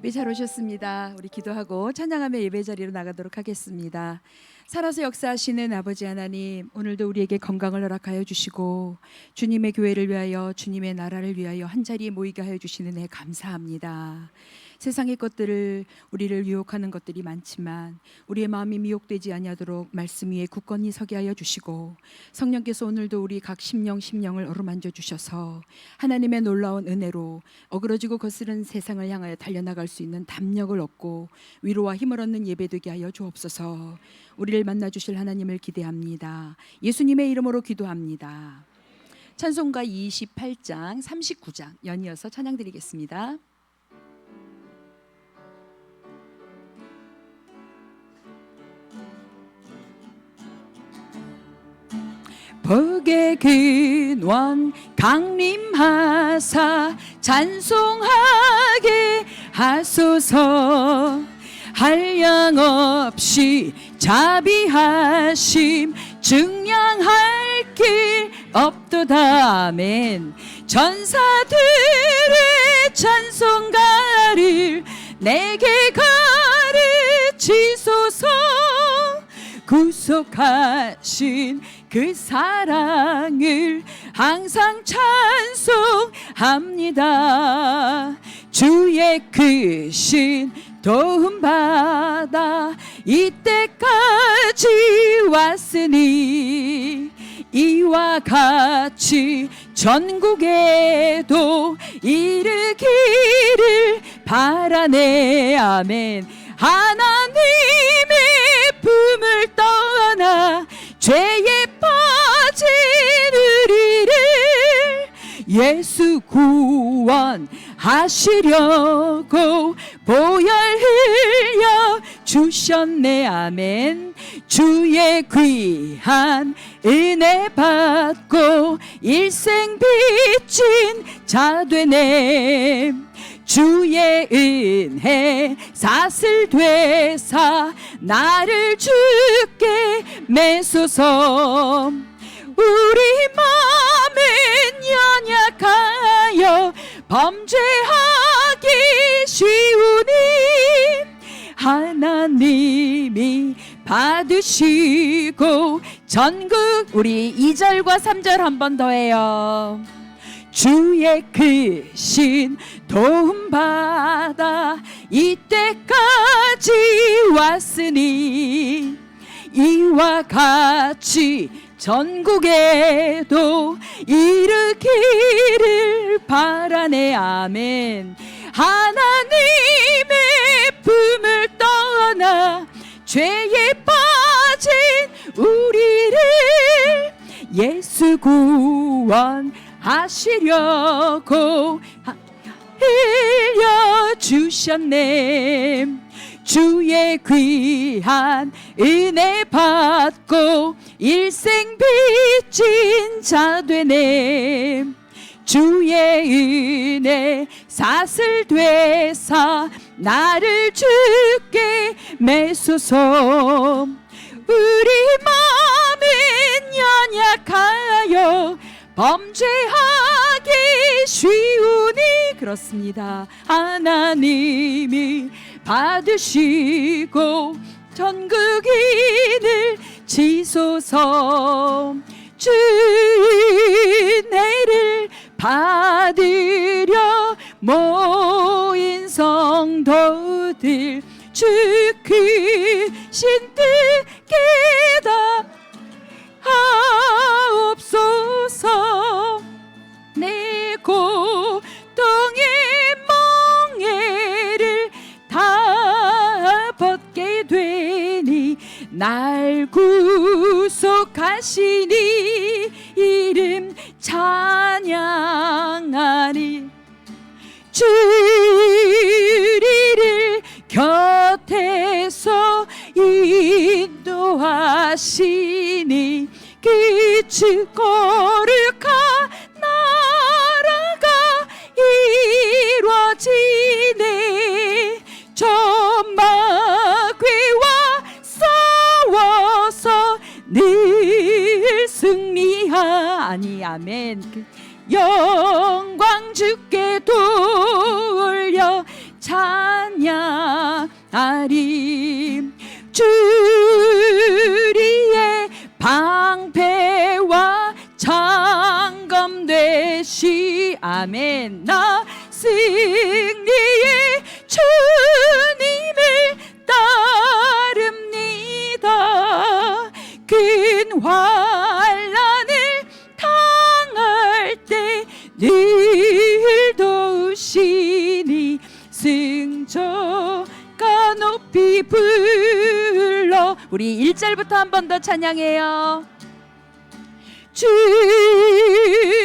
예배 잘 오셨습니다. 우리 기도하고 찬양하며 예배 자리로 나가도록 하겠습니다. 살아서 역사하시는 아버지 하나님, 오늘도 우리에게 건강을 허락하여 주시고 주님의 교회를 위하여, 주님의 나라를 위하여 한자리에 모이게 하여 주시는 애 감사합니다. 세상의 것들을, 우리를 유혹하는 것들이 많지만 우리의 마음이 미혹되지 아니하도록 말씀 위에 굳건히 서게 하여 주시고, 성령께서 오늘도 우리 각 심령을 어루만져 주셔서 하나님의 놀라운 은혜로 어그러지고 거스른 세상을 향하여 달려나갈 수 있는 담력을 얻고 위로와 힘을 얻는 예배되게 하여 주옵소서. 우리를 만나 주실 하나님을 기대합니다. 예수님의 이름으로 기도합니다. 찬송가 28장 39장 연이어서 찬양 드리겠습니다. 복의 근원 강림하사 찬송하게 하소서. 한량없이 자비하심 증량할 길 없도다. 아멘. 전사들의 찬송가를 내게 가르치소서. 구속하신 그 사랑을 항상 찬송합니다. 주의 크신 도움받아 이때까지 왔으니 이와 같이 전국에도 이르기를 바라네. 아멘. 하나님의 품을 떠나 죄에 빠진 우리를 예수 구원하시려고 보혈 흘려 주셨네. 아멘. 주의 귀한 은혜 받고 일생 빚진 자 되네. 주의 은혜 사슬 되사 나를 주께 매소서. 우리 마음은 연약하여 범죄하기 쉬우니 하나님이 받으시고 전국, 우리 2절과 3절 한 번 더 해요. 주의 크신 도움받아 이때까지 왔으니 이와 같이 전국에도 이르기를 바라네. 아멘. 하나님의 품을 떠나 죄에 빠진 우리를 예수 구원하시려고 흘려주셨네. 주의 귀한 은혜 받고 일생 빚진 자 되네. 주의 은혜 사슬 되사 나를 주께 매소서. 우리 마음은 연약하여 범죄하기 쉬우니 그렇습니다. 하나님이 받으시고 전국인을 지소서. 주 은혜를 받으려 모인 성도들 주 크신 뜻 깨달아옵소서. 내 고통의 멍에를 다 벗게 되니 날 구속하시니 이름 찬양하리. 주리를 곁에서 인도하시니 기슭 거룩한 나라가 이루어지네. 전마귀와 싸워서 늘 승리하니. 아멘. 영광 주께 돌려 찬양하리. 주리의 방패와 장검 되시. 아멘. 나 승리의 주님을 따릅니다. 큰 환난을 당할 때 늘 도우시니 승조가 높이 불러. 우리 1절부터 한 번 더 찬양해요. 주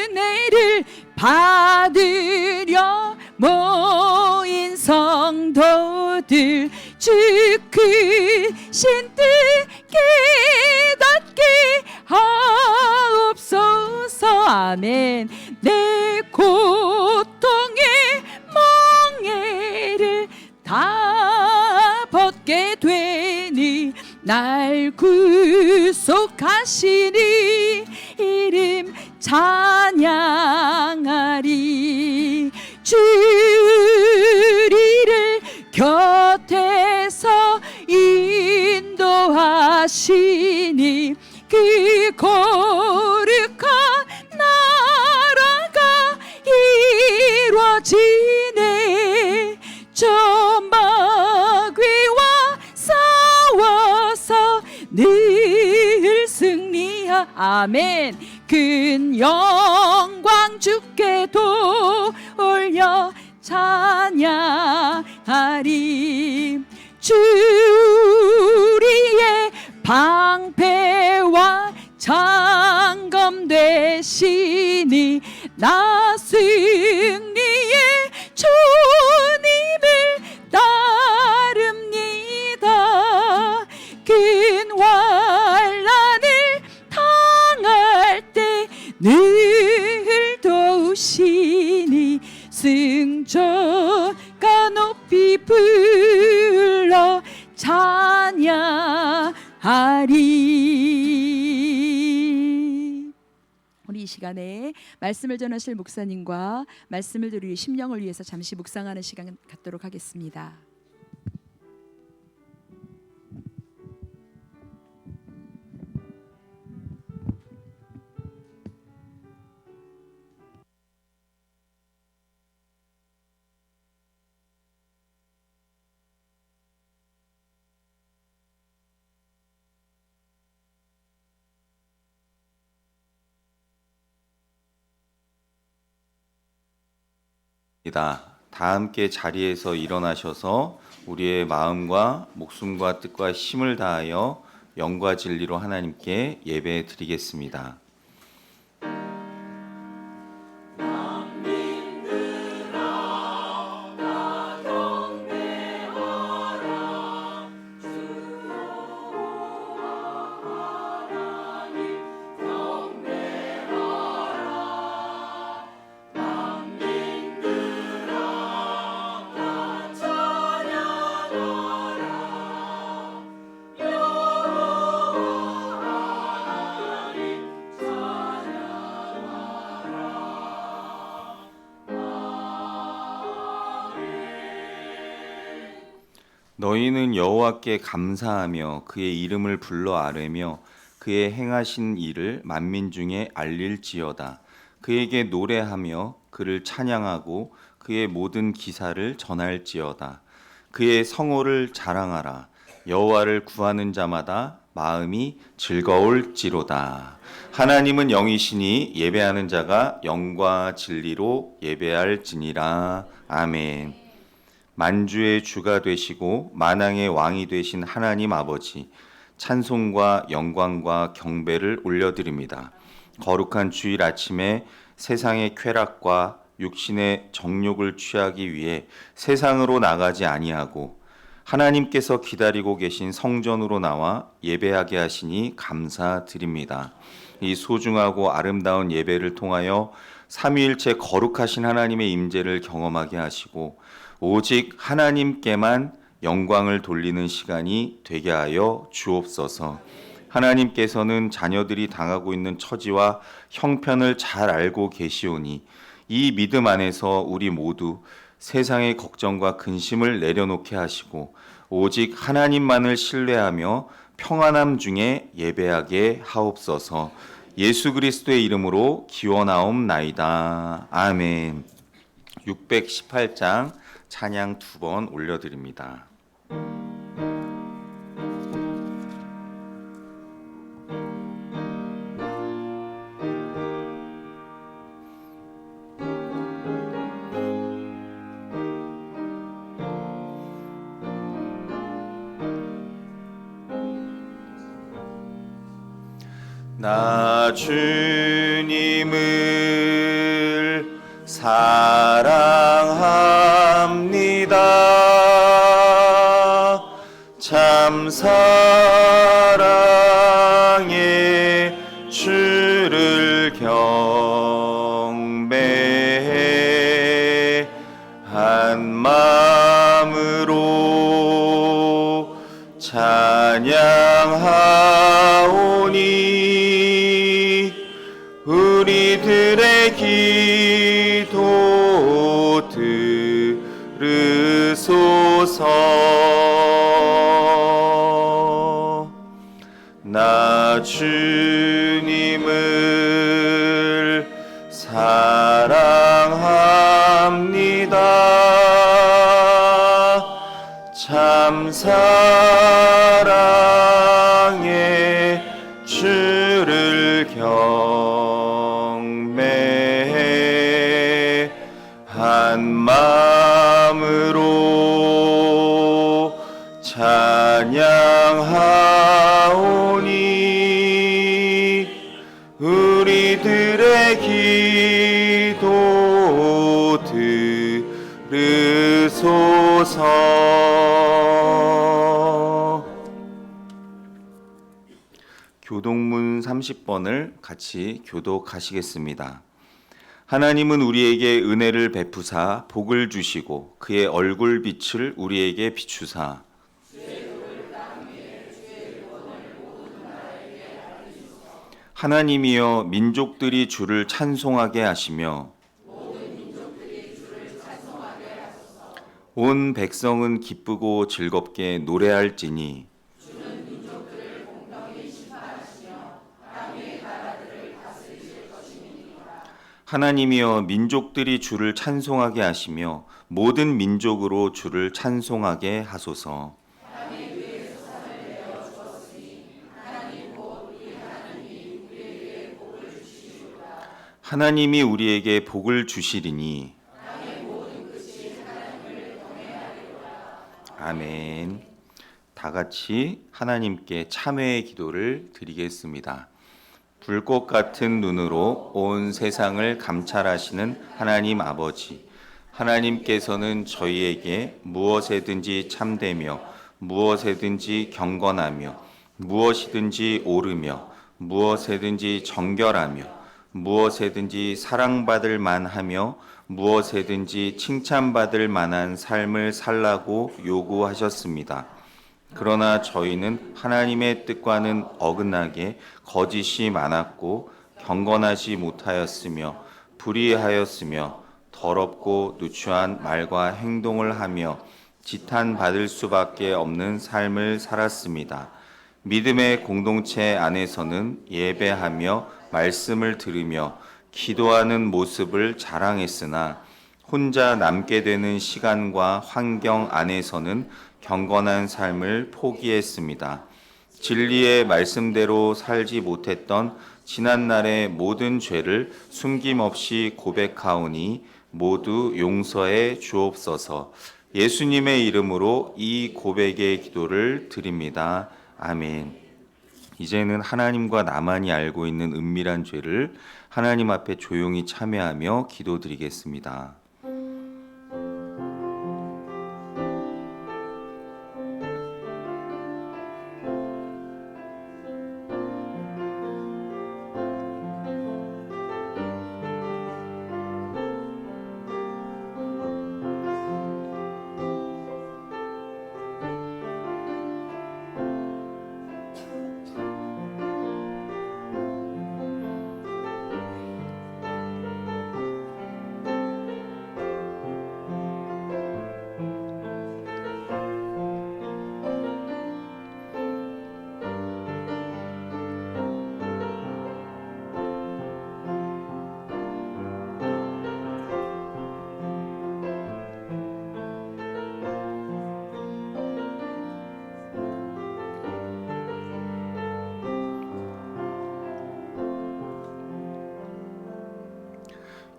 은혜를 받으려 모인 성도들, 주 크신 뜻 깨닫게 하옵소서. 아멘. 내 고통의 멍에를 다 벗게 되니 날 구속하시니 이름 찬양하리. 주리를 곁에서 인도하시니 그 거룩한 나라가 이루어지네. 저 마귀와 싸워서 늘 승리하. 아멘. 큰 영광 주께 돌려 찬양하리. 주리의 방패와 장검 되시니 나 승리의 주님을 따릅니다. 큰 환난을 당할 때 늘 도우시니 승조가 높이 불러 찬양하리. 우리 이 시간에 말씀을 전하실 목사님과 말씀을 들을 심령을 위해서 잠시 묵상하는 시간 갖도록 하겠습니다. 다 함께 자리에서 일어나셔서 우리의 마음과 목숨과 뜻과 힘을 다하여 영과 진리로 하나님께 예배 드리겠습니다. 너희는 여호와께 감사하며 그의 이름을 불러 아뢰며 그의 행하신 일을 만민 중에 알릴지어다. 그에게 노래하며 그를 찬양하고 그의 모든 기사를 전할지어다. 그의 성호를 자랑하라. 여호와를 구하는 자마다 마음이 즐거울지로다. 하나님은 영이시니 예배하는 자가 영과 진리로 예배할지니라. 아멘. 만주의 주가 되시고 만왕의 왕이 되신 하나님 아버지, 찬송과 영광과 경배를 올려드립니다. 거룩한 주일 아침에 세상의 쾌락과 육신의 정욕을 취하기 위해 세상으로 나가지 아니하고 하나님께서 기다리고 계신 성전으로 나와 예배하게 하시니 감사드립니다. 이 소중하고 아름다운 예배를 통하여 삼위일체 거룩하신 하나님의 임재를 경험하게 하시고 오직 하나님께만 영광을 돌리는 시간이 되게 하여 주옵소서. 하나님께서는 자녀들이 당하고 있는 처지와 형편을 잘 알고 계시오니 이 믿음 안에서 우리 모두 세상의 걱정과 근심을 내려놓게 하시고 오직 하나님만을 신뢰하며 평안함 중에 예배하게 하옵소서. 예수 그리스도의 이름으로 기원하옵나이다. 아멘. 618장 찬양 2번 올려드립니다. 나 주님을 사랑합니다. 참 사랑의 주를 경배해 한 마음으로 찬양하오니 우리들의 기도 들으소서. 나 주님을 사랑합니다. 참 사랑의 주를 경배해 한 마음으로 찬양하오니 우리들의 기도 들으소서. 교독문 30번을 같이 교독하시겠습니다. 하나님은 우리에게 은혜를 베푸사 복을 주시고 그의 얼굴 빛을 우리에게 비추사 하나님이여 민족들이 주를 찬송하게 하시며 온 백성은 기쁘고 즐겁게 노래할지니 하나님이여 민족들이 주를 찬송하게 하시며 모든 민족으로 주를 찬송하게 하소서. 하나님이 우리에게 복을 주시리니 아멘. 다 같이 하나님께 참회의 기도를 드리겠습니다. 불꽃 같은 눈으로 온 세상을 감찰하시는 하나님 아버지, 하나님께서는 저희에게 무엇에든지 참되며 무엇에든지 경건하며 무엇이든지 옳으며 무엇에든지 정결하며 무엇에든지 사랑받을 만하며 무엇에든지 칭찬받을 만한 삶을 살라고 요구하셨습니다. 그러나 저희는 하나님의 뜻과는 어긋나게 거짓이 많았고 경건하지 못하였으며 불의하였으며 더럽고 누추한 말과 행동을 하며 지탄받을 수밖에 없는 삶을 살았습니다. 믿음의 공동체 안에서는 예배하며 말씀을 들으며 기도하는 모습을 자랑했으나 혼자 남게 되는 시간과 환경 안에서는 경건한 삶을 포기했습니다. 진리의 말씀대로 살지 못했던 지난날의 모든 죄를 숨김없이 고백하오니 모두 용서해 주옵소서. 예수님의 이름으로 이 고백의 기도를 드립니다. 아멘. 이제는 하나님과 나만이 알고 있는 은밀한 죄를 하나님 앞에 조용히 참회하며 기도드리겠습니다.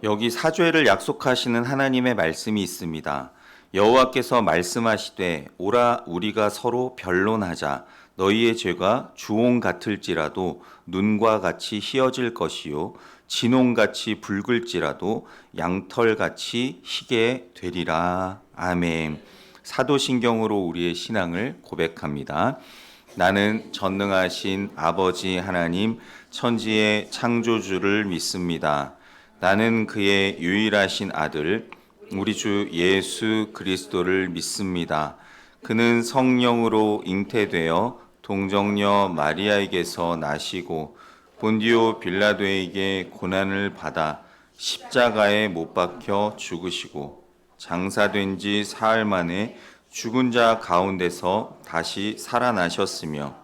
여기 사죄를 약속하시는 하나님의 말씀이 있습니다. 여호와께서 말씀하시되 오라 우리가 서로 변론하자. 너희의 죄가 주홍 같을지라도 눈과 같이 희어질 것이요 진홍같이 붉을지라도 양털같이 희게 되리라. 아멘. 사도신경으로 우리의 신앙을 고백합니다. 나는 전능하신 아버지 하나님 천지의 창조주를 믿습니다. 나는 그의 유일하신 아들 우리 주 예수 그리스도를 믿습니다. 그는 성령으로 잉태되어 동정녀 마리아에게서 나시고 본디오 빌라도에게 고난을 받아 십자가에 못 박혀 죽으시고 장사된 지 사흘 만에 죽은 자 가운데서 다시 살아나셨으며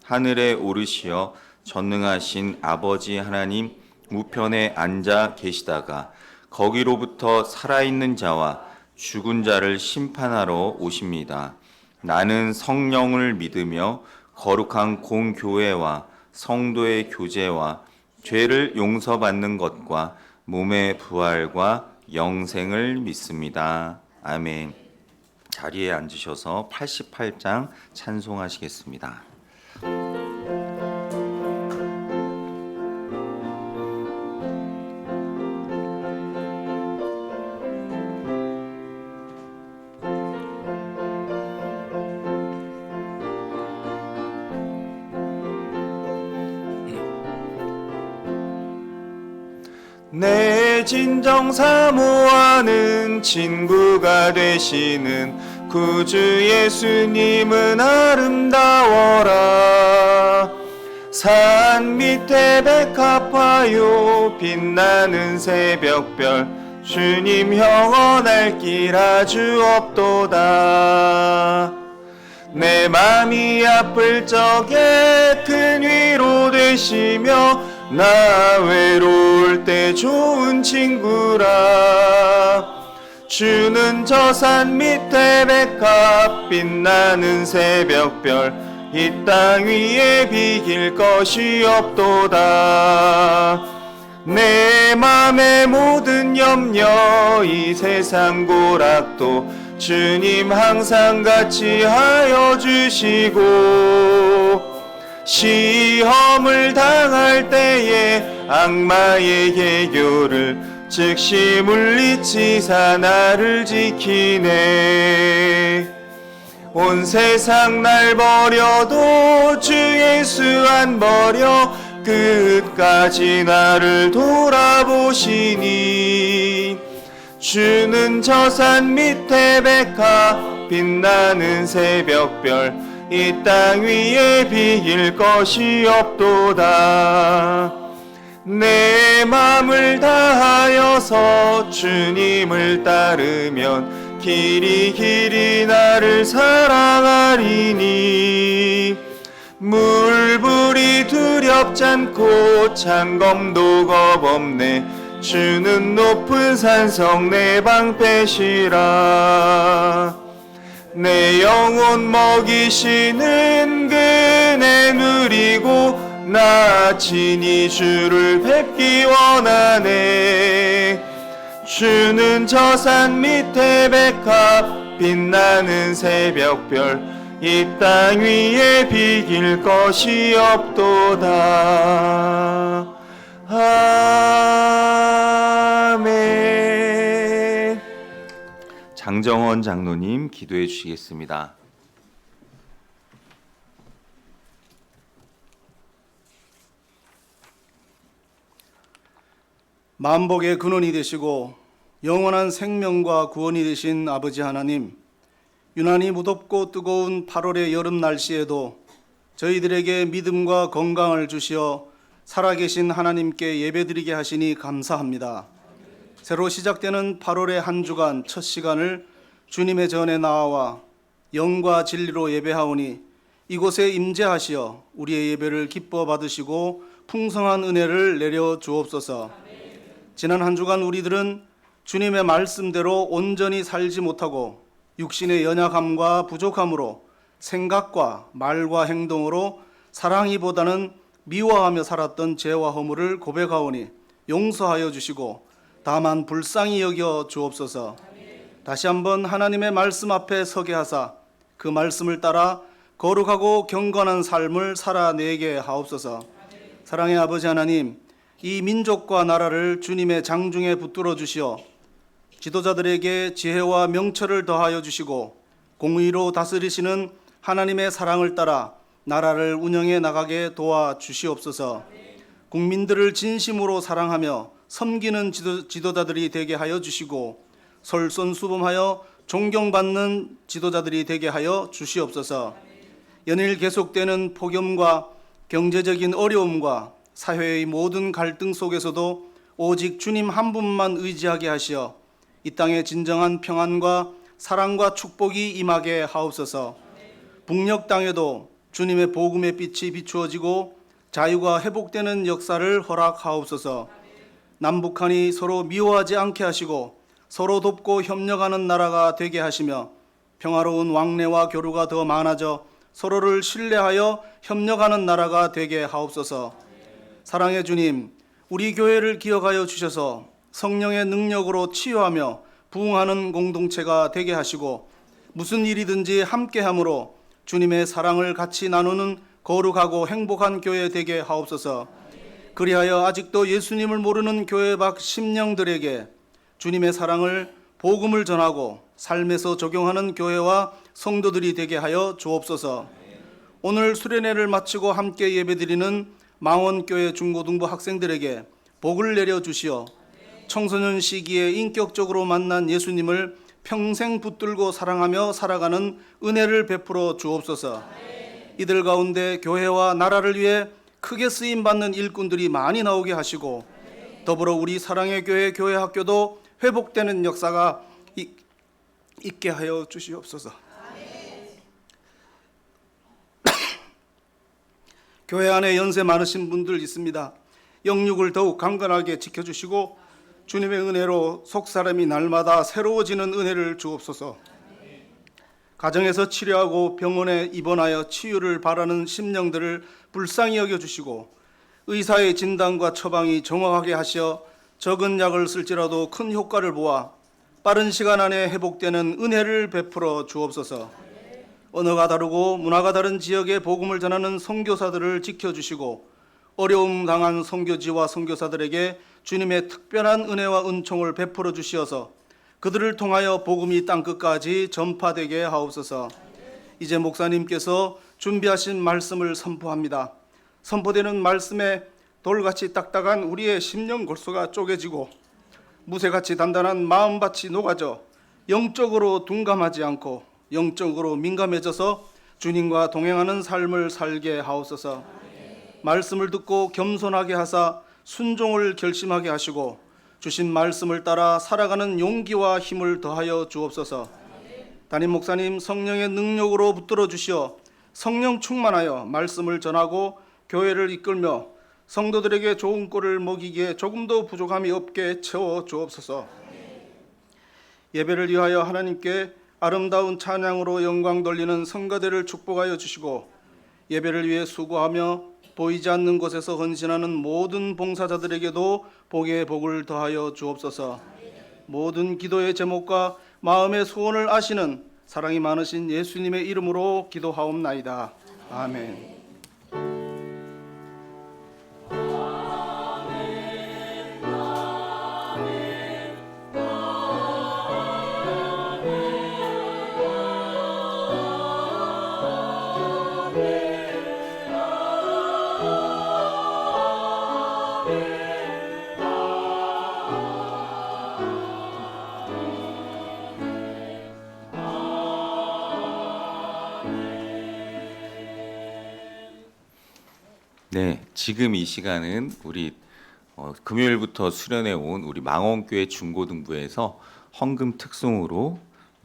하늘에 오르시어 전능하신 아버지 하나님 우편에 앉아 계시다가 거기로부터 살아있는 자와 죽은 자를 심판하러 오십니다. 나는 성령을 믿으며 거룩한 공교회와 성도의 교제와 죄를 용서받는 것과 몸의 부활과 영생을 믿습니다. 아멘. 자리에 앉으셔서 88장 찬송하시겠습니다. 내 진정 사모하는 친구가 되시는 구주 예수님은 아름다워라. 산 밑에 백합화요 빛나는 새벽별 주님 영원할 길 아주 없도다. 내 맘이 아플 적에 큰 위로 되시며 나 외로울 때 좋은 친구라. 주는 저 산 밑에 백합 빛나는 새벽별 이 땅 위에 비길 것이 없도다. 내 맘의 모든 염려 이 세상 고락도 주님 항상 같이 하여 주시고 시험을 당할 때에 악마의 개교를 즉시 물리치사 나를 지키네. 온 세상 날 버려도 주 예수 안 버려 끝까지 나를 돌아보시니. 주는 저 산 밑에 백합 빛나는 새벽별 이 땅 위에 비길 것이 없도다. 내 맘을 다하여서 주님을 따르면 길이 길이 나를 사랑하리니. 물불이 두렵지 않고 창검도 겁없네. 주는 높은 산성 내 방패시라. 내 영혼 먹이시는 그네 누리고 나 친히 주를 뵙기 원하네. 주는 저 산 밑에 백합 빛나는 새벽별 이 땅 위에 비길 것이 없도다. 아멘. 장정원 장로님 기도해 주시겠습니다. 만복의 근원이 되시고 영원한 생명과 구원이 되신 아버지 하나님, 유난히 무덥고 뜨거운 8월의 여름 날씨에도 저희들에게 믿음과 건강을 주시어 살아계신 하나님께 예배드리게 하시니 감사합니다. 새로 시작되는 8월의 한 주간 첫 시간을 주님의 전에 나와 영과 진리로 예배하오니 이곳에 임재하시어 우리의 예배를 기뻐 받으시고 풍성한 은혜를 내려 주옵소서. 지난 한 주간 우리들은 주님의 말씀대로 온전히 살지 못하고 육신의 연약함과 부족함으로 생각과 말과 행동으로 사랑이보다는 미워하며 살았던 죄와 허물을 고백하오니 용서하여 주시고 다만 불쌍히 여겨 주옵소서. 다시 한번 하나님의 말씀 앞에 서게 하사 그 말씀을 따라 거룩하고 경건한 삶을 살아내게 하옵소서. 사랑의 아버지 하나님, 이 민족과 나라를 주님의 장중에 붙들어 주시어 지도자들에게 지혜와 명철을 더하여 주시고 공의로 다스리시는 하나님의 사랑을 따라 나라를 운영해 나가게 도와 주시옵소서. 국민들을 진심으로 사랑하며 섬기는 지도자들이 되게 하여 주시고 솔선수범하여 존경받는 지도자들이 되게 하여 주시옵소서. 연일 계속되는 폭염과 경제적인 어려움과 사회의 모든 갈등 속에서도 오직 주님 한 분만 의지하게 하시어 이 땅에 진정한 평안과 사랑과 축복이 임하게 하옵소서. 북녘 땅에도 주님의 복음의 빛이 비추어지고 자유가 회복되는 역사를 허락하옵소서. 남북한이 서로 미워하지 않게 하시고 서로 돕고 협력하는 나라가 되게 하시며 평화로운 왕래와 교류가 더 많아져 서로를 신뢰하여 협력하는 나라가 되게 하옵소서. 사랑의 주님, 우리 교회를 기억하여 주셔서 성령의 능력으로 치유하며 부흥하는 공동체가 되게 하시고 무슨 일이든지 함께함으로 주님의 사랑을 같이 나누는 거룩하고 행복한 교회 되게 하옵소서. 그리하여 아직도 예수님을 모르는 교회 밖 심령들에게 주님의 사랑을 복음을 전하고 삶에서 적용하는 교회와 성도들이 되게 하여 주옵소서. 오늘 수련회를 마치고 함께 예배드리는 망원교회 중고등부 학생들에게 복을 내려 주시어 청소년 시기에 인격적으로 만난 예수님을 평생 붙들고 사랑하며 살아가는 은혜를 베풀어 주옵소서. 이들 가운데 교회와 나라를 위해 크게 쓰임받는 일꾼들이 많이 나오게 하시고 더불어 우리 사랑의 교회 교회학교도 회복되는 역사가 있게 하여 주시옵소서. 교회 안에 연세 많으신 분들 있습니다. 영육을 더욱 강건하게 지켜주시고 주님의 은혜로 속사람이 날마다 새로워지는 은혜를 주옵소서. 가정에서 치료하고 병원에 입원하여 치유를 바라는 심령들을 불쌍히 여겨주시고 의사의 진단과 처방이 정확하게 하시어 적은 약을 쓸지라도 큰 효과를 보아 빠른 시간 안에 회복되는 은혜를 베풀어 주옵소서. 언어가 다르고 문화가 다른 지역의 복음을 전하는 선교사들을 지켜주시고 어려움 당한 선교지와 선교사들에게 주님의 특별한 은혜와 은총을 베풀어 주시어서 그들을 통하여 복음이 땅끝까지 전파되게 하옵소서. 이제 목사님께서 준비하신 말씀을 선포합니다. 선포되는 말씀에 돌같이 딱딱한 우리의 심령 골수가 쪼개지고 무쇠같이 단단한 마음밭이 녹아져 영적으로 둔감하지 않고 영적으로 민감해져서 주님과 동행하는 삶을 살게 하옵소서. 말씀을 듣고 겸손하게 하사 순종을 결심하게 하시고 주신 말씀을 따라 살아가는 용기와 힘을 더하여 주옵소서. 담임 목사님 성령의 능력으로 붙들어 주시어 성령 충만하여 말씀을 전하고 교회를 이끌며 성도들에게 좋은 꼴을 먹이기에 조금도 부족함이 없게 채워 주옵소서. 예배를 위하여 하나님께 아름다운 찬양으로 영광 돌리는 성가대를 축복하여 주시고 예배를 위해 수고하며 보이지 않는 곳에서 헌신하는 모든 봉사자들에게도 복의 복을 더하여 주옵소서. 모든 기도의 제목과 마음의 소원을 아시는 사랑이 많으신 예수님의 이름으로 기도하옵나이다. 아멘. 네, 지금 이 시간은 우리 금요일부터 수련해 온 우리 망원교회 중고등부에서 헌금 특송으로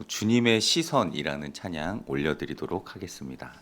주님의 시선이라는 찬양 올려드리도록 하겠습니다.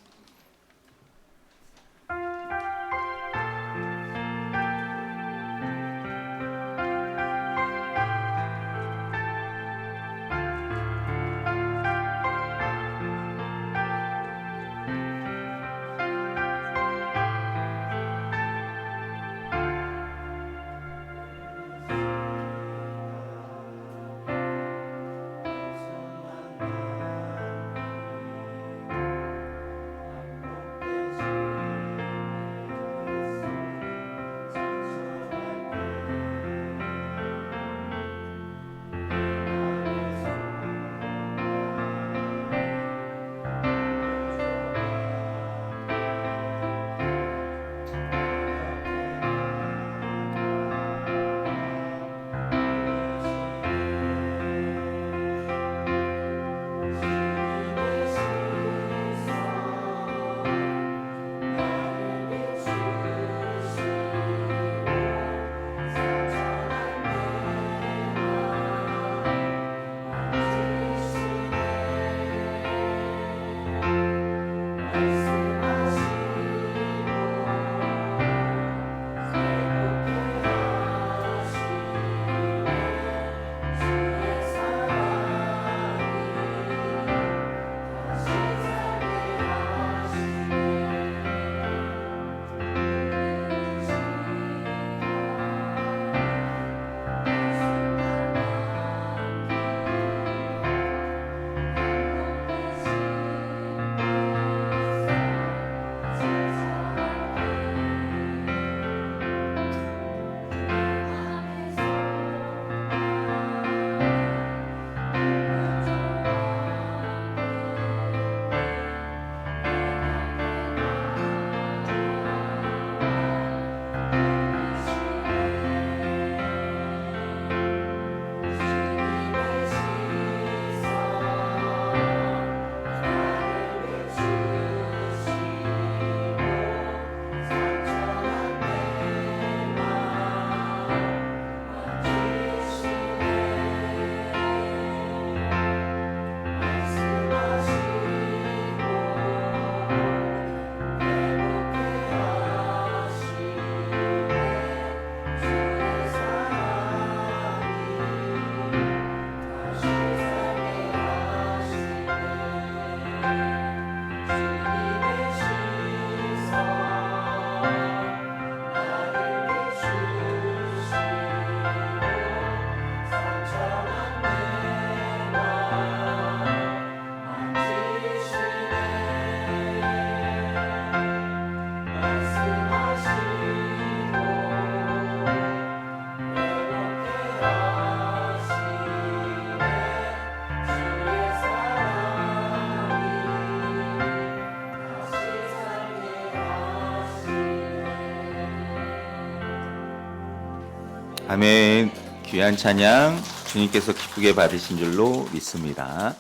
아멘. 귀한 찬양 주님께서 기쁘게 받으신 줄로 믿습니다.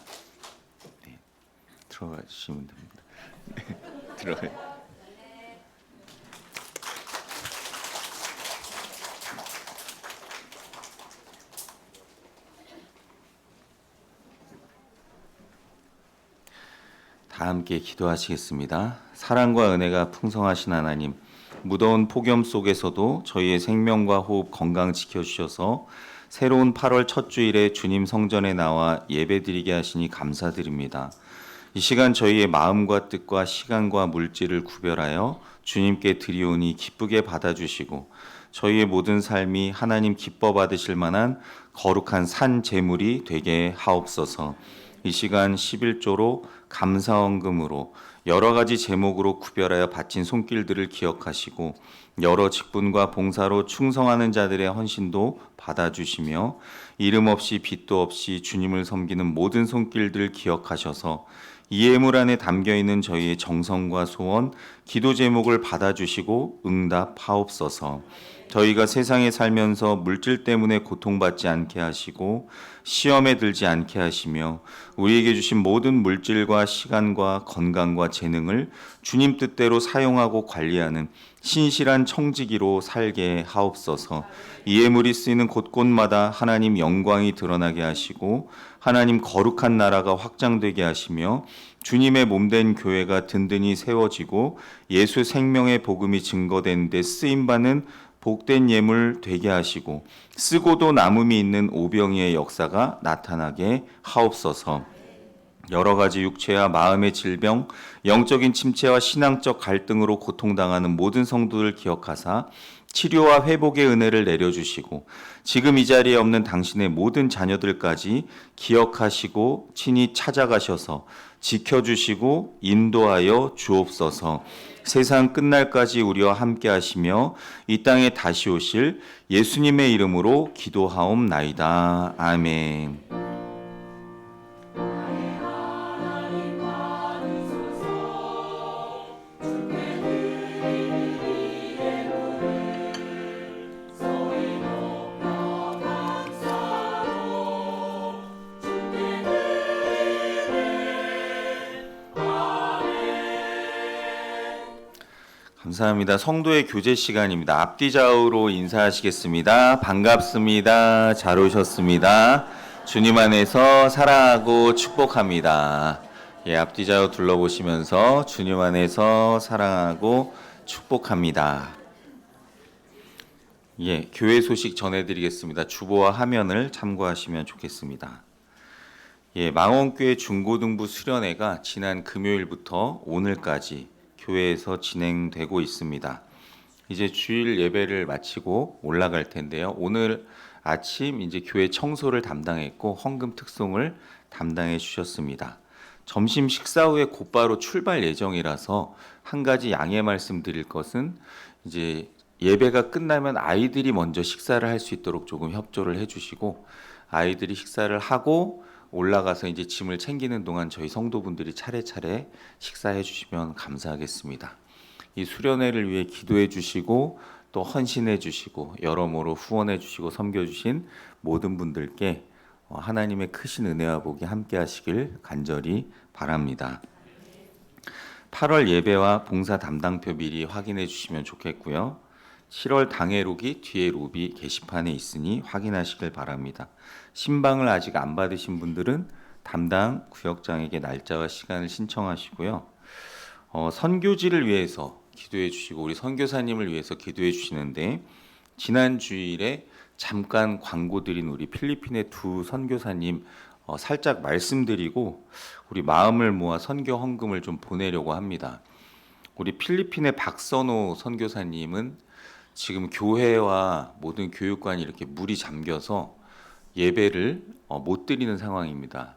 네, 들어가 주시면 됩니다. 네, 들어가요. 다 함께 기도하시겠습니다. 사랑과 은혜가 풍성하신 하나님, 무더운 폭염 속에서도 저희의 생명과 호흡 건강 지켜주셔서 새로운 8월 첫 주일에 주님 성전에 나와 예배드리게 하시니 감사드립니다. 이 시간 저희의 마음과 뜻과 시간과 물질을 구별하여 주님께 드리오니 기쁘게 받아주시고 저희의 모든 삶이 하나님 기뻐 받으실 만한 거룩한 산 제물이 되게 하옵소서. 이 시간 11조로 감사헌금으로 여러 가지 제목으로 구별하여 바친 손길들을 기억하시고 여러 직분과 봉사로 충성하는 자들의 헌신도 받아주시며 이름 없이 빚도 없이 주님을 섬기는 모든 손길들 기억하셔서 이 예물 안에 담겨있는 저희의 정성과 소원, 기도 제목을 받아주시고 응답하옵소서. 저희가 세상에 살면서 물질 때문에 고통받지 않게 하시고 시험에 들지 않게 하시며 우리에게 주신 모든 물질과 시간과 건강과 재능을 주님 뜻대로 사용하고 관리하는 신실한 청지기로 살게 하옵소서. 이 예물이 쓰이는 곳곳마다 하나님 영광이 드러나게 하시고 하나님 거룩한 나라가 확장되게 하시며 주님의 몸된 교회가 든든히 세워지고 예수 생명의 복음이 증거되는 데 쓰임받는 복된 예물 되게 하시고 쓰고도 남음이 있는 오병이의 역사가 나타나게 하옵소서. 여러 가지 육체와 마음의 질병, 영적인 침체와 신앙적 갈등으로 고통당하는 모든 성도들 기억하사 치료와 회복의 은혜를 내려주시고 지금 이 자리에 없는 당신의 모든 자녀들까지 기억하시고 친히 찾아가셔서 지켜주시고 인도하여 주옵소서. 세상 끝날까지 우리와 함께 하시며 이 땅에 다시 오실 예수님의 이름으로 기도하옵나이다. 아멘. 감사합니다. 성도의 교제 시간입니다. 앞뒤 좌우로 인사하시겠습니다. 반갑습니다. 잘 오셨습니다. 주님 안에서 사랑하고 축복합니다. 예, 앞뒤 좌우 둘러보시면서 주님 안에서 사랑하고 축복합니다. 예, 교회 소식 전해드리겠습니다. 주보와 화면을 참고하시면 좋겠습니다. 예, 망원교회 중고등부 수련회가 지난 금요일부터 오늘까지 교회에서 진행되고 있습니다. 이제 주일 예배를 마치고 올라갈 텐데요. 오늘 아침 이제 교회 청소를 담당했고 헌금 특송을 담당해 주셨습니다. 점심 식사 후에 곧바로 출발 예정이라서 한 가지 양해 말씀드릴 것은 이제 예배가 끝나면 아이들이 먼저 식사를 할 수 있도록 조금 협조를 해주시고 아이들이 식사를 하고 올라가서 이제 짐을 챙기는 동안 저희 성도분들이 차례차례 식사해 주시면 감사하겠습니다. 이 수련회를 위해 기도해 주시고 또 헌신해 주시고 여러모로 후원해 주시고 섬겨 주신 모든 분들께 하나님의 크신 은혜와 복이 함께 하시길 간절히 바랍니다. 8월 예배와 봉사 담당표 미리 확인해 주시면 좋겠고요. 7월 당회 록이 뒤에 로비 게시판에 있으니 확인하시길 바랍니다. 신방을 아직 안 받으신 분들은 담당 구역장에게 날짜와 시간을 신청하시고요. 선교지를 위해서 기도해 주시고 우리 선교사님을 위해서 기도해 주시는데 지난 주일에 잠깐 광고 드린 우리 필리핀의 두 선교사님 살짝 말씀드리고 우리 마음을 모아 선교 헌금을 좀 보내려고 합니다. 우리 필리핀의 박선호 선교사님은 지금 교회와 모든 교육관이 이렇게 물이 잠겨서 예배를 못 드리는 상황입니다.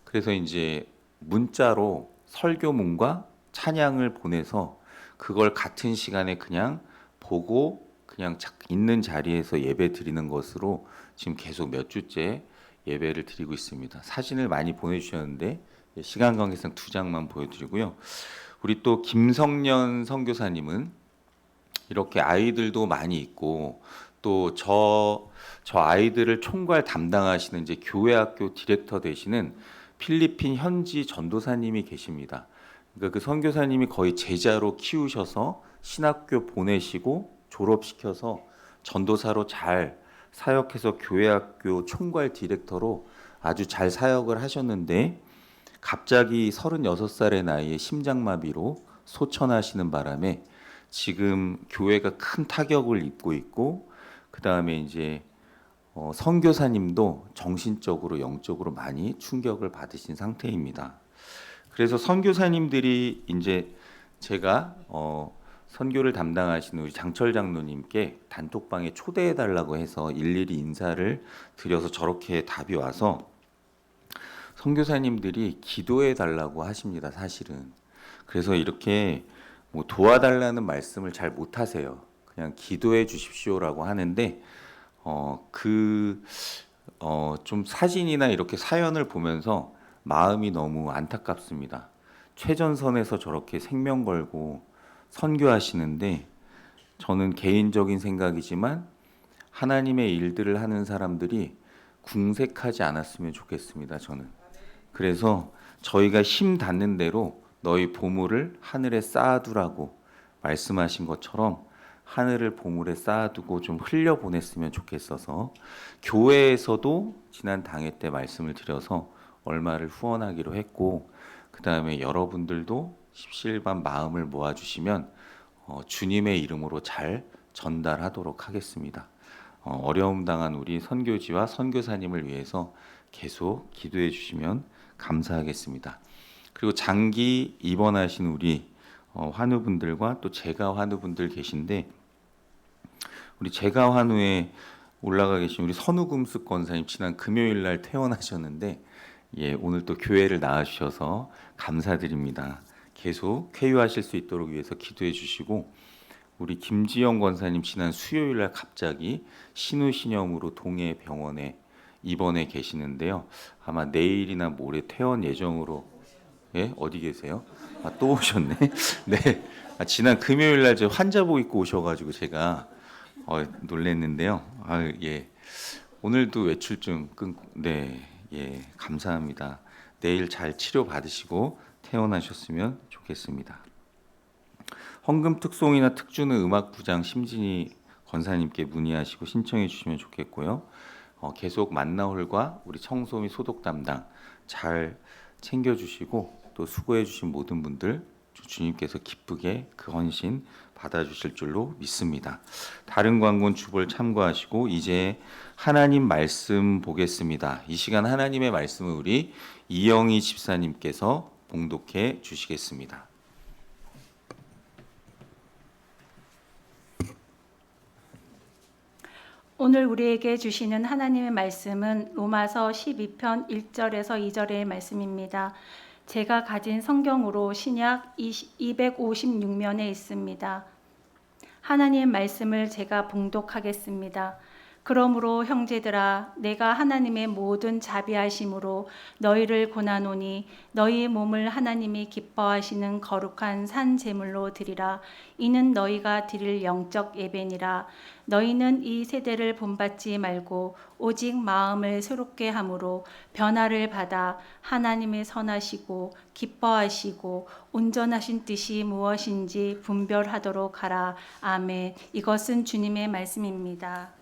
그래서 이제 문자로 설교문과 찬양을 보내서 그걸 같은 시간에 그냥 보고 그냥 있는 자리에서 예배 드리는 것으로 지금 계속 몇 주째 예배를 드리고 있습니다. 사진을 많이 보내주셨는데 시간 관계상 2장만 보여드리고요. 우리 또 김성년 선교사님은 이렇게 아이들도 많이 있고 또 저 아이들을 총괄 담당하시는 이제 교회학교 디렉터 되시는 필리핀 현지 전도사님이 계십니다. 그러니까 그 선교사님이 거의 제자로 키우셔서 신학교 보내시고 졸업시켜서 전도사로 잘 사역해서 교회학교 총괄 디렉터로 아주 잘 사역을 하셨는데 갑자기 36살의 나이에 심장마비로 소천하시는 바람에 지금 교회가 큰 타격을 입고 있고 그 다음에 이제 선교사님도 정신적으로 영적으로 많이 충격을 받으신 상태입니다. 그래서 선교사님들이 이제 제가 선교를 담당하시는 우리 장철 장로님께 단톡방에 초대해 달라고 해서 일일이 인사를 드려서 저렇게 답이 와서 선교사님들이 기도해 달라고 하십니다. 사실은. 그래서 이렇게 뭐 도와달라는 말씀을 잘 못하세요. 그냥 기도해 주십시오라고 하는데 좀 사진이나 이렇게 사연을 보면서 마음이 너무 안타깝습니다. 최전선에서 저렇게 생명 걸고 선교하시는데 저는 개인적인 생각이지만 하나님의 일들을 하는 사람들이 궁색하지 않았으면 좋겠습니다. 저는. 그래서 저희가 힘 닿는 대로 너희 보물을 하늘에 쌓아두라고 말씀하신 것처럼 하늘을 보물에 쌓아두고 좀 흘려보냈으면 좋겠어서 교회에서도 지난 당회 때 말씀을 드려서 얼마를 후원하기로 했고 그 다음에 여러분들도 십시일반 마음을 모아주시면 주님의 이름으로 잘 전달하도록 하겠습니다. 어려움 당한 우리 선교지와 선교사님을 위해서 계속 기도해 주시면 감사하겠습니다. 그리고 장기 입원하신 우리 환우분들과 또 재가 환우분들 계신데 우리 재가 환우에 올라가 계신 우리 선우금숙 권사님 지난 금요일 날 퇴원하셨는데 오늘 또 교회를 나와주셔서 감사드립니다. 계속 쾌유하실 수 있도록 위해서 기도해 주시고 우리 김지영 권사님 지난 수요일 날 갑자기 신우신염으로 동해 병원에 입원해 계시는데요. 아마 내일이나 모레 퇴원 예정으로 어디 계세요? 또 오셨네. 네. 지난 금요일 날 저 환자복 입고 오셔가지고 제가 놀랬는데요. 오늘도 외출증 끊고 감사합니다. 내일 잘 치료 받으시고 퇴원하셨으면 좋겠습니다. 헌금 특송이나 특주는 음악부장 심진희 권사님께 문의하시고 신청해 주시면 좋겠고요. 계속 만나홀과 우리 청소 및 소독 담당 잘 챙겨주시고 또 수고해주신 모든 분들 주님께서 기쁘게 그 헌신 받아주실 줄로 믿습니다. 다른 광고는 주볼 참고하시고 이제 하나님 말씀 보겠습니다. 이 시간 하나님의 말씀을 우리 이영희 집사님께서 봉독해 주시겠습니다. 오늘 우리에게 주시는 하나님의 말씀은 로마서 12편 1절에서 2절의 말씀입니다. 제가 가진 성경으로 신약 256면에 있습니다. 하나님의 말씀을 제가 봉독하겠습니다. 그러므로 형제들아 내가 하나님의 모든 자비하심으로 너희를 고나노니 너희 몸을 하나님이 기뻐하시는 거룩한 산 제물로 드리라. 이는 너희가 드릴 영적 예배니라. 너희는 이 세대를 본받지 말고 오직 마음을 새롭게 함으로 변화를 받아 하나님의 선하시고 기뻐하시고 온전하신 뜻이 무엇인지 분별하도록 하라. 아멘. 이것은 주님의 말씀입니다.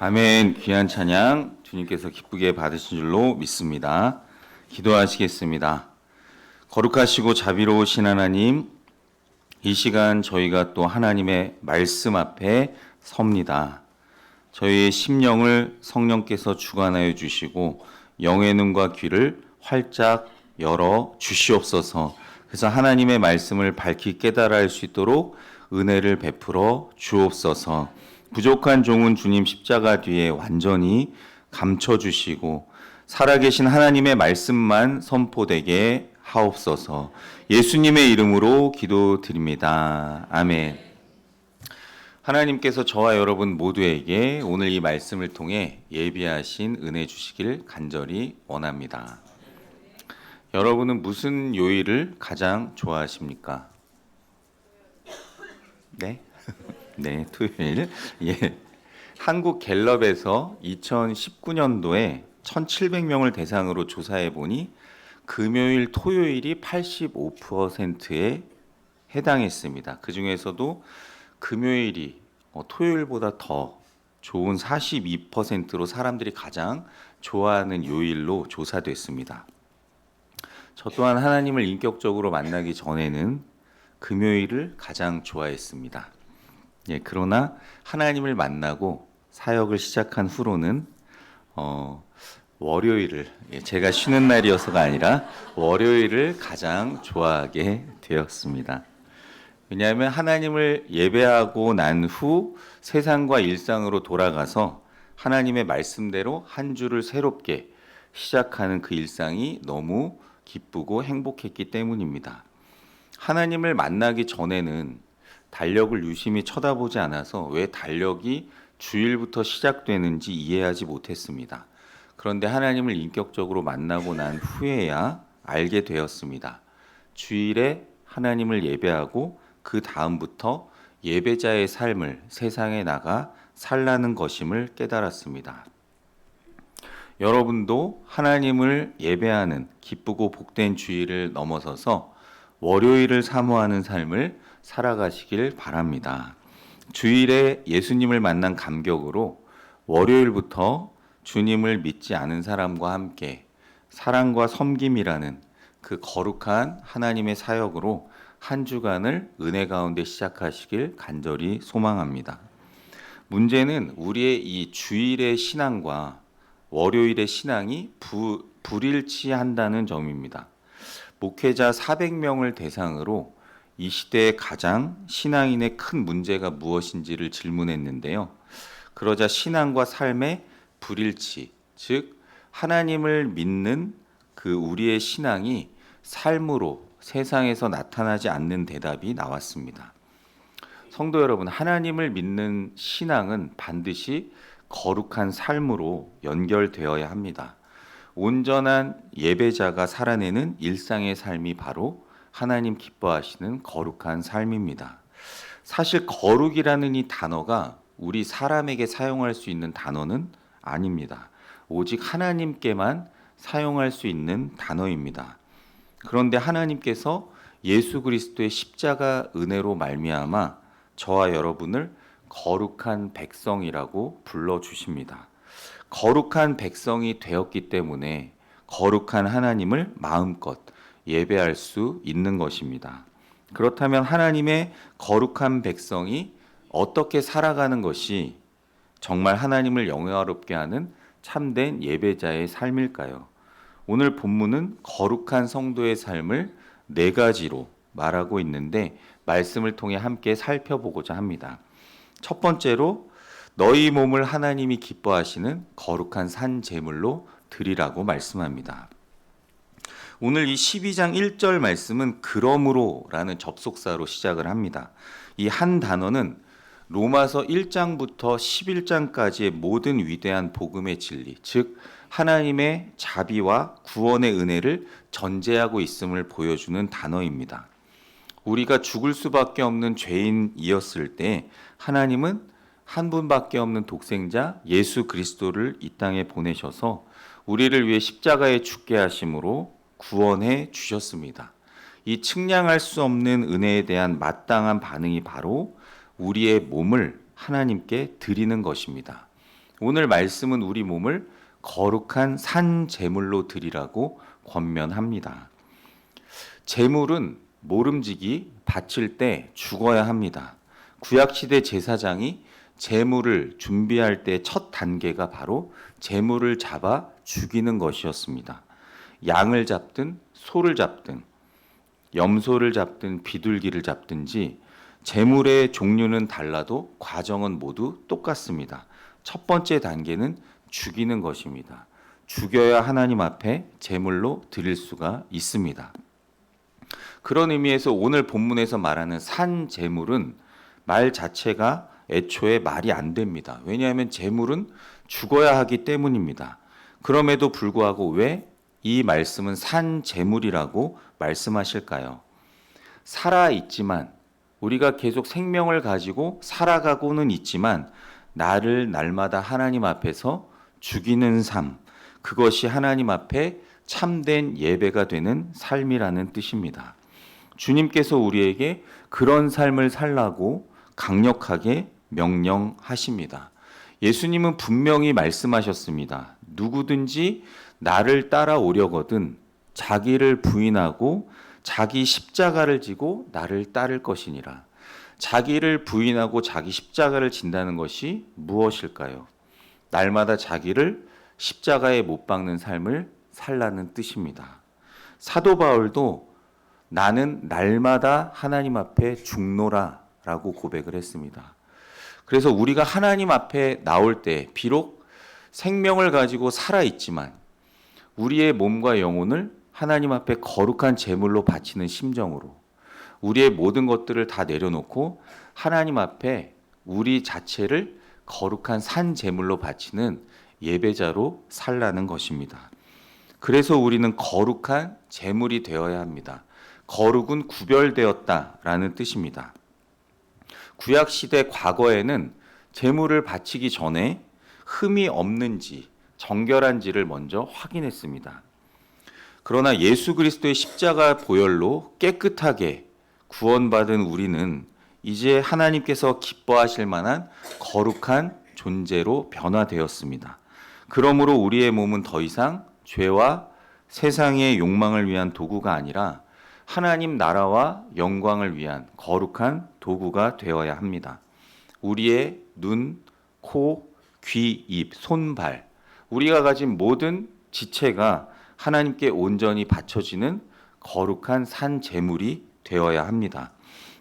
아멘. 귀한 찬양 주님께서 기쁘게 받으신 줄로 믿습니다. 기도하시겠습니다. 거룩하시고 자비로우신 하나님, 이 시간 저희가 또 하나님의 말씀 앞에 섭니다. 저희의 심령을 성령께서 주관하여 주시고 영의 눈과 귀를 활짝 열어 주시옵소서. 그래서 하나님의 말씀을 밝히 깨달아 할 수 있도록 은혜를 베풀어 주옵소서. 부족한 종은 주님 십자가 뒤에 완전히 감춰주시고 살아계신 하나님의 말씀만 선포되게 하옵소서. 예수님의 이름으로 기도드립니다. 아멘. 하나님께서 저와 여러분 모두에게 오늘 이 말씀을 통해 예비하신 은혜 주시길 간절히 원합니다. 여러분은 무슨 요일을 가장 좋아하십니까? 네? 네, 토요일. 예. 한국 갤럽에서 2019년도에 1,700명을 대상으로 조사해 보니 금요일, 토요일이 85%에 해당했습니다. 그 중에서도 금요일이 토요일보다 더 좋은 42%로 사람들이 가장 좋아하는 요일로 조사됐습니다. 저 또한 하나님을 인격적으로 만나기 전에는 금요일을 가장 좋아했습니다. 예, 그러나 하나님을 만나고 사역을 시작한 후로는 월요일을, 제가 쉬는 날이어서가 아니라 월요일을 가장 좋아하게 되었습니다. 왜냐하면 하나님을 예배하고 난 후 세상과 일상으로 돌아가서 하나님의 말씀대로 한 주를 새롭게 시작하는 그 일상이 너무 기쁘고 행복했기 때문입니다. 하나님을 만나기 전에는 달력을 유심히 쳐다보지 않아서 왜 달력이 주일부터 시작되는지 이해하지 못했습니다. 그런데 하나님을 인격적으로 만나고 난 후에야 알게 되었습니다. 주일에 하나님을 예배하고 그 다음부터 예배자의 삶을 세상에 나가 살라는 것임을 깨달았습니다. 여러분도 하나님을 예배하는 기쁘고 복된 주일을 넘어서서 월요일을 사모하는 삶을 살아가시길 바랍니다. 주일에 예수님을 만난 감격으로 월요일부터 주님을 믿지 않은 사람과 함께 사랑과 섬김이라는 그 거룩한 하나님의 사역으로 한 주간을 은혜 가운데 시작하시길 간절히 소망합니다. 문제는 우리의 이 주일의 신앙과 월요일의 신앙이 불일치한다는 점입니다. 목회자 400명을 대상으로 이 시대의 가장 신앙인의 큰 문제가 무엇인지를 질문했는데요. 그러자 신앙과 삶의 불일치, 즉 하나님을 믿는 그 우리의 신앙이 삶으로 세상에서 나타나지 않는 대답이 나왔습니다. 성도 여러분, 하나님을 믿는 신앙은 반드시 거룩한 삶으로 연결되어야 합니다. 온전한 예배자가 살아내는 일상의 삶이 바로 하나님 기뻐하시는 거룩한 삶입니다. 사실 거룩이라는 이 단어가 우리 사람에게 사용할 수 있는 단어는 아닙니다. 오직 하나님께만 사용할 수 있는 단어입니다. 그런데 하나님께서 예수 그리스도의 십자가 은혜로 말미암아 저와 여러분을 거룩한 백성이라고 불러주십니다. 거룩한 백성이 되었기 때문에 거룩한 하나님을 마음껏 예배할 수 있는 것입니다. 그렇다면 하나님의 거룩한 백성이 어떻게 살아가는 것이 정말 하나님을 영화롭게 하는 참된 예배자의 삶일까요? 오늘 본문은 거룩한 성도의 삶을 4가지로 말하고 있는데 말씀을 통해 함께 살펴보고자 합니다. 첫 번째로 너희 몸을 하나님이 기뻐하시는 거룩한 산 제물로 드리라고 말씀합니다. 오늘 이 12장 1절 말씀은 그러므로라는 접속사로 시작을 합니다. 이 한 단어는 로마서 1장부터 11장까지의 모든 위대한 복음의 진리, 즉 하나님의 자비와 구원의 은혜를 전제하고 있음을 보여주는 단어입니다. 우리가 죽을 수밖에 없는 죄인이었을 때 하나님은 한 분밖에 없는 독생자 예수 그리스도를 이 땅에 보내셔서 우리를 위해 십자가에 죽게 하심으로 구원해 주셨습니다. 이 측량할 수 없는 은혜에 대한 마땅한 반응이 바로 우리의 몸을 하나님께 드리는 것입니다. 오늘 말씀은 우리 몸을 거룩한 산 제물로 드리라고 권면합니다. 제물은 모름지기 바칠 때 죽어야 합니다. 구약시대 제사장이 제물을 준비할 때 첫 단계가 바로 제물을 잡아 죽이는 것이었습니다. 양을 잡든 소를 잡든 염소를 잡든 비둘기를 잡든지 제물의 종류는 달라도 과정은 모두 똑같습니다. 첫 번째 단계는 죽이는 것입니다. 죽여야 하나님 앞에 제물로 드릴 수가 있습니다. 그런 의미에서 오늘 본문에서 말하는 산 제물은 말 자체가 애초에 말이 안 됩니다. 왜냐하면 제물은 죽어야 하기 때문입니다. 그럼에도 불구하고 왜 이 말씀은 산 제물이라고 말씀하실까요? 살아 있지만 우리가 계속 생명을 가지고 살아가고는 있지만 나를 날마다 하나님 앞에서 죽이는 삶, 그것이 하나님 앞에 참된 예배가 되는 삶이라는 뜻입니다. 주님께서 우리에게 그런 삶을 살라고 강력하게 명령하십니다. 예수님은 분명히 말씀하셨습니다. 누구든지 나를 따라오려거든 자기를 부인하고 자기 십자가를 지고 나를 따를 것이니라. 자기를 부인하고 자기 십자가를 진다는 것이 무엇일까요? 날마다 자기를 십자가에 못 박는 삶을 살라는 뜻입니다. 사도 바울도 나는 날마다 하나님 앞에 죽노라 라고 고백을 했습니다. 그래서 우리가 하나님 앞에 나올 때 비록 생명을 가지고 살아있지만 우리의 몸과 영혼을 하나님 앞에 거룩한 제물로 바치는 심정으로 우리의 모든 것들을 다 내려놓고 하나님 앞에 우리 자체를 거룩한 산 제물로 바치는 예배자로 살라는 것입니다. 그래서 우리는 거룩한 제물이 되어야 합니다. 거룩은 구별되었다라는 뜻입니다. 구약시대 과거에는 제물을 바치기 전에 흠이 없는지 정결한지를 먼저 확인했습니다. 그러나 예수 그리스도의 십자가 보혈로 깨끗하게 구원받은 우리는 이제 하나님께서 기뻐하실 만한 거룩한 존재로 변화되었습니다. 그러므로 우리의 몸은 더 이상 죄와 세상의 욕망을 위한 도구가 아니라 하나님 나라와 영광을 위한 거룩한 도구가 되어야 합니다. 우리의 눈, 코, 귀, 입, 손, 발, 우리가 가진 모든 지체가 하나님께 온전히 바쳐지는 거룩한 산 제물이 되어야 합니다.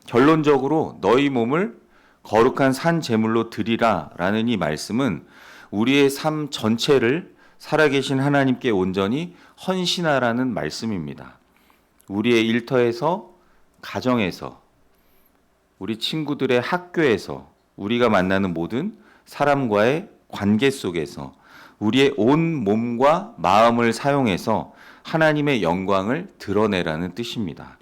결론적으로 너희 몸을 거룩한 산 제물로 드리라 라는 이 말씀은 우리의 삶 전체를 살아계신 하나님께 온전히 헌신하라는 말씀입니다. 우리의 일터에서, 가정에서, 우리 친구들의 학교에서, 우리가 만나는 모든 사람과의 관계 속에서 우리의 온 몸과 마음을 사용해서 하나님의 영광을 드러내라는 뜻입니다.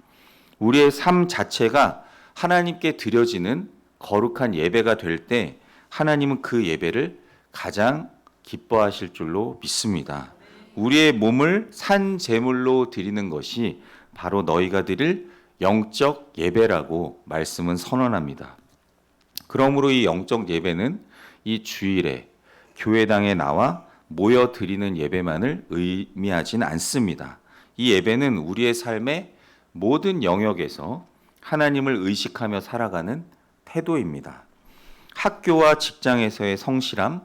우리의 삶 자체가 하나님께 드려지는 거룩한 예배가 될 때 하나님은 그 예배를 가장 기뻐하실 줄로 믿습니다. 우리의 몸을 산 제물로 드리는 것이 바로 너희가 드릴 영적 예배라고 말씀은 선언합니다. 그러므로 이 영적 예배는 이 주일에 교회당에 나와 모여 드리는 예배만을 의미하진 않습니다. 이 예배는 우리의 삶의 모든 영역에서 하나님을 의식하며 살아가는 태도입니다. 학교와 직장에서의 성실함,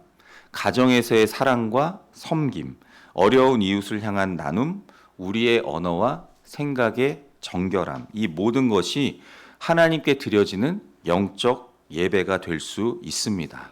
가정에서의 사랑과 섬김, 어려운 이웃을 향한 나눔, 우리의 언어와 생각의 정결함, 이 모든 것이 하나님께 드려지는 영적 예배가 될 수 있습니다.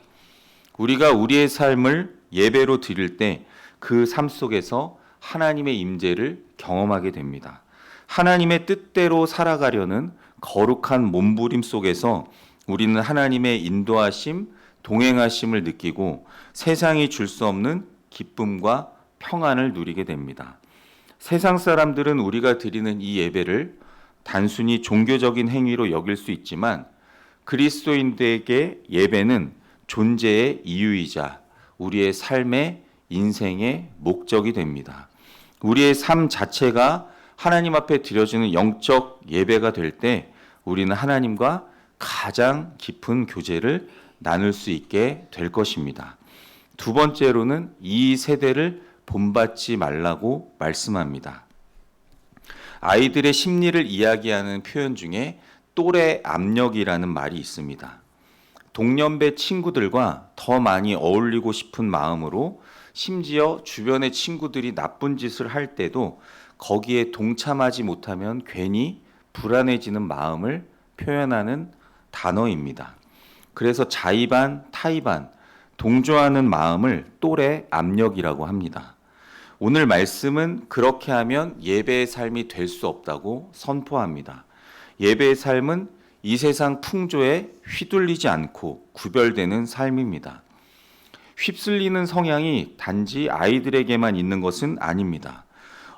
우리가 우리의 삶을 예배로 드릴 때 그 삶 속에서 하나님의 임재를 경험하게 됩니다. 하나님의 뜻대로 살아가려는 거룩한 몸부림 속에서 우리는 하나님의 인도하심, 동행하심을 느끼고 세상이 줄 수 없는 기쁨과 평안을 누리게 됩니다. 세상 사람들은 우리가 드리는 이 예배를 단순히 종교적인 행위로 여길 수 있지만 그리스도인들에게 예배는 존재의 이유이자 우리의 삶의 인생의 목적이 됩니다. 우리의 삶 자체가 하나님 앞에 드려지는 영적 예배가 될 때 우리는 하나님과 가장 깊은 교제를 나눌 수 있게 될 것입니다. 두 번째로는 이 세대를 본받지 말라고 말씀합니다. 아이들의 심리를 이야기하는 표현 중에 또래 압력이라는 말이 있습니다. 동년배 친구들과 더 많이 어울리고 싶은 마음으로 심지어 주변의 친구들이 나쁜 짓을 할 때도 거기에 동참하지 못하면 괜히 불안해지는 마음을 표현하는 단어입니다. 그래서 자의반, 타의반, 동조하는 마음을 또래 압력이라고 합니다. 오늘 말씀은 그렇게 하면 예배의 삶이 될 수 없다고 선포합니다. 예배의 삶은 이 세상 풍조에 휘둘리지 않고 구별되는 삶입니다. 휩쓸리는 성향이 단지 아이들에게만 있는 것은 아닙니다.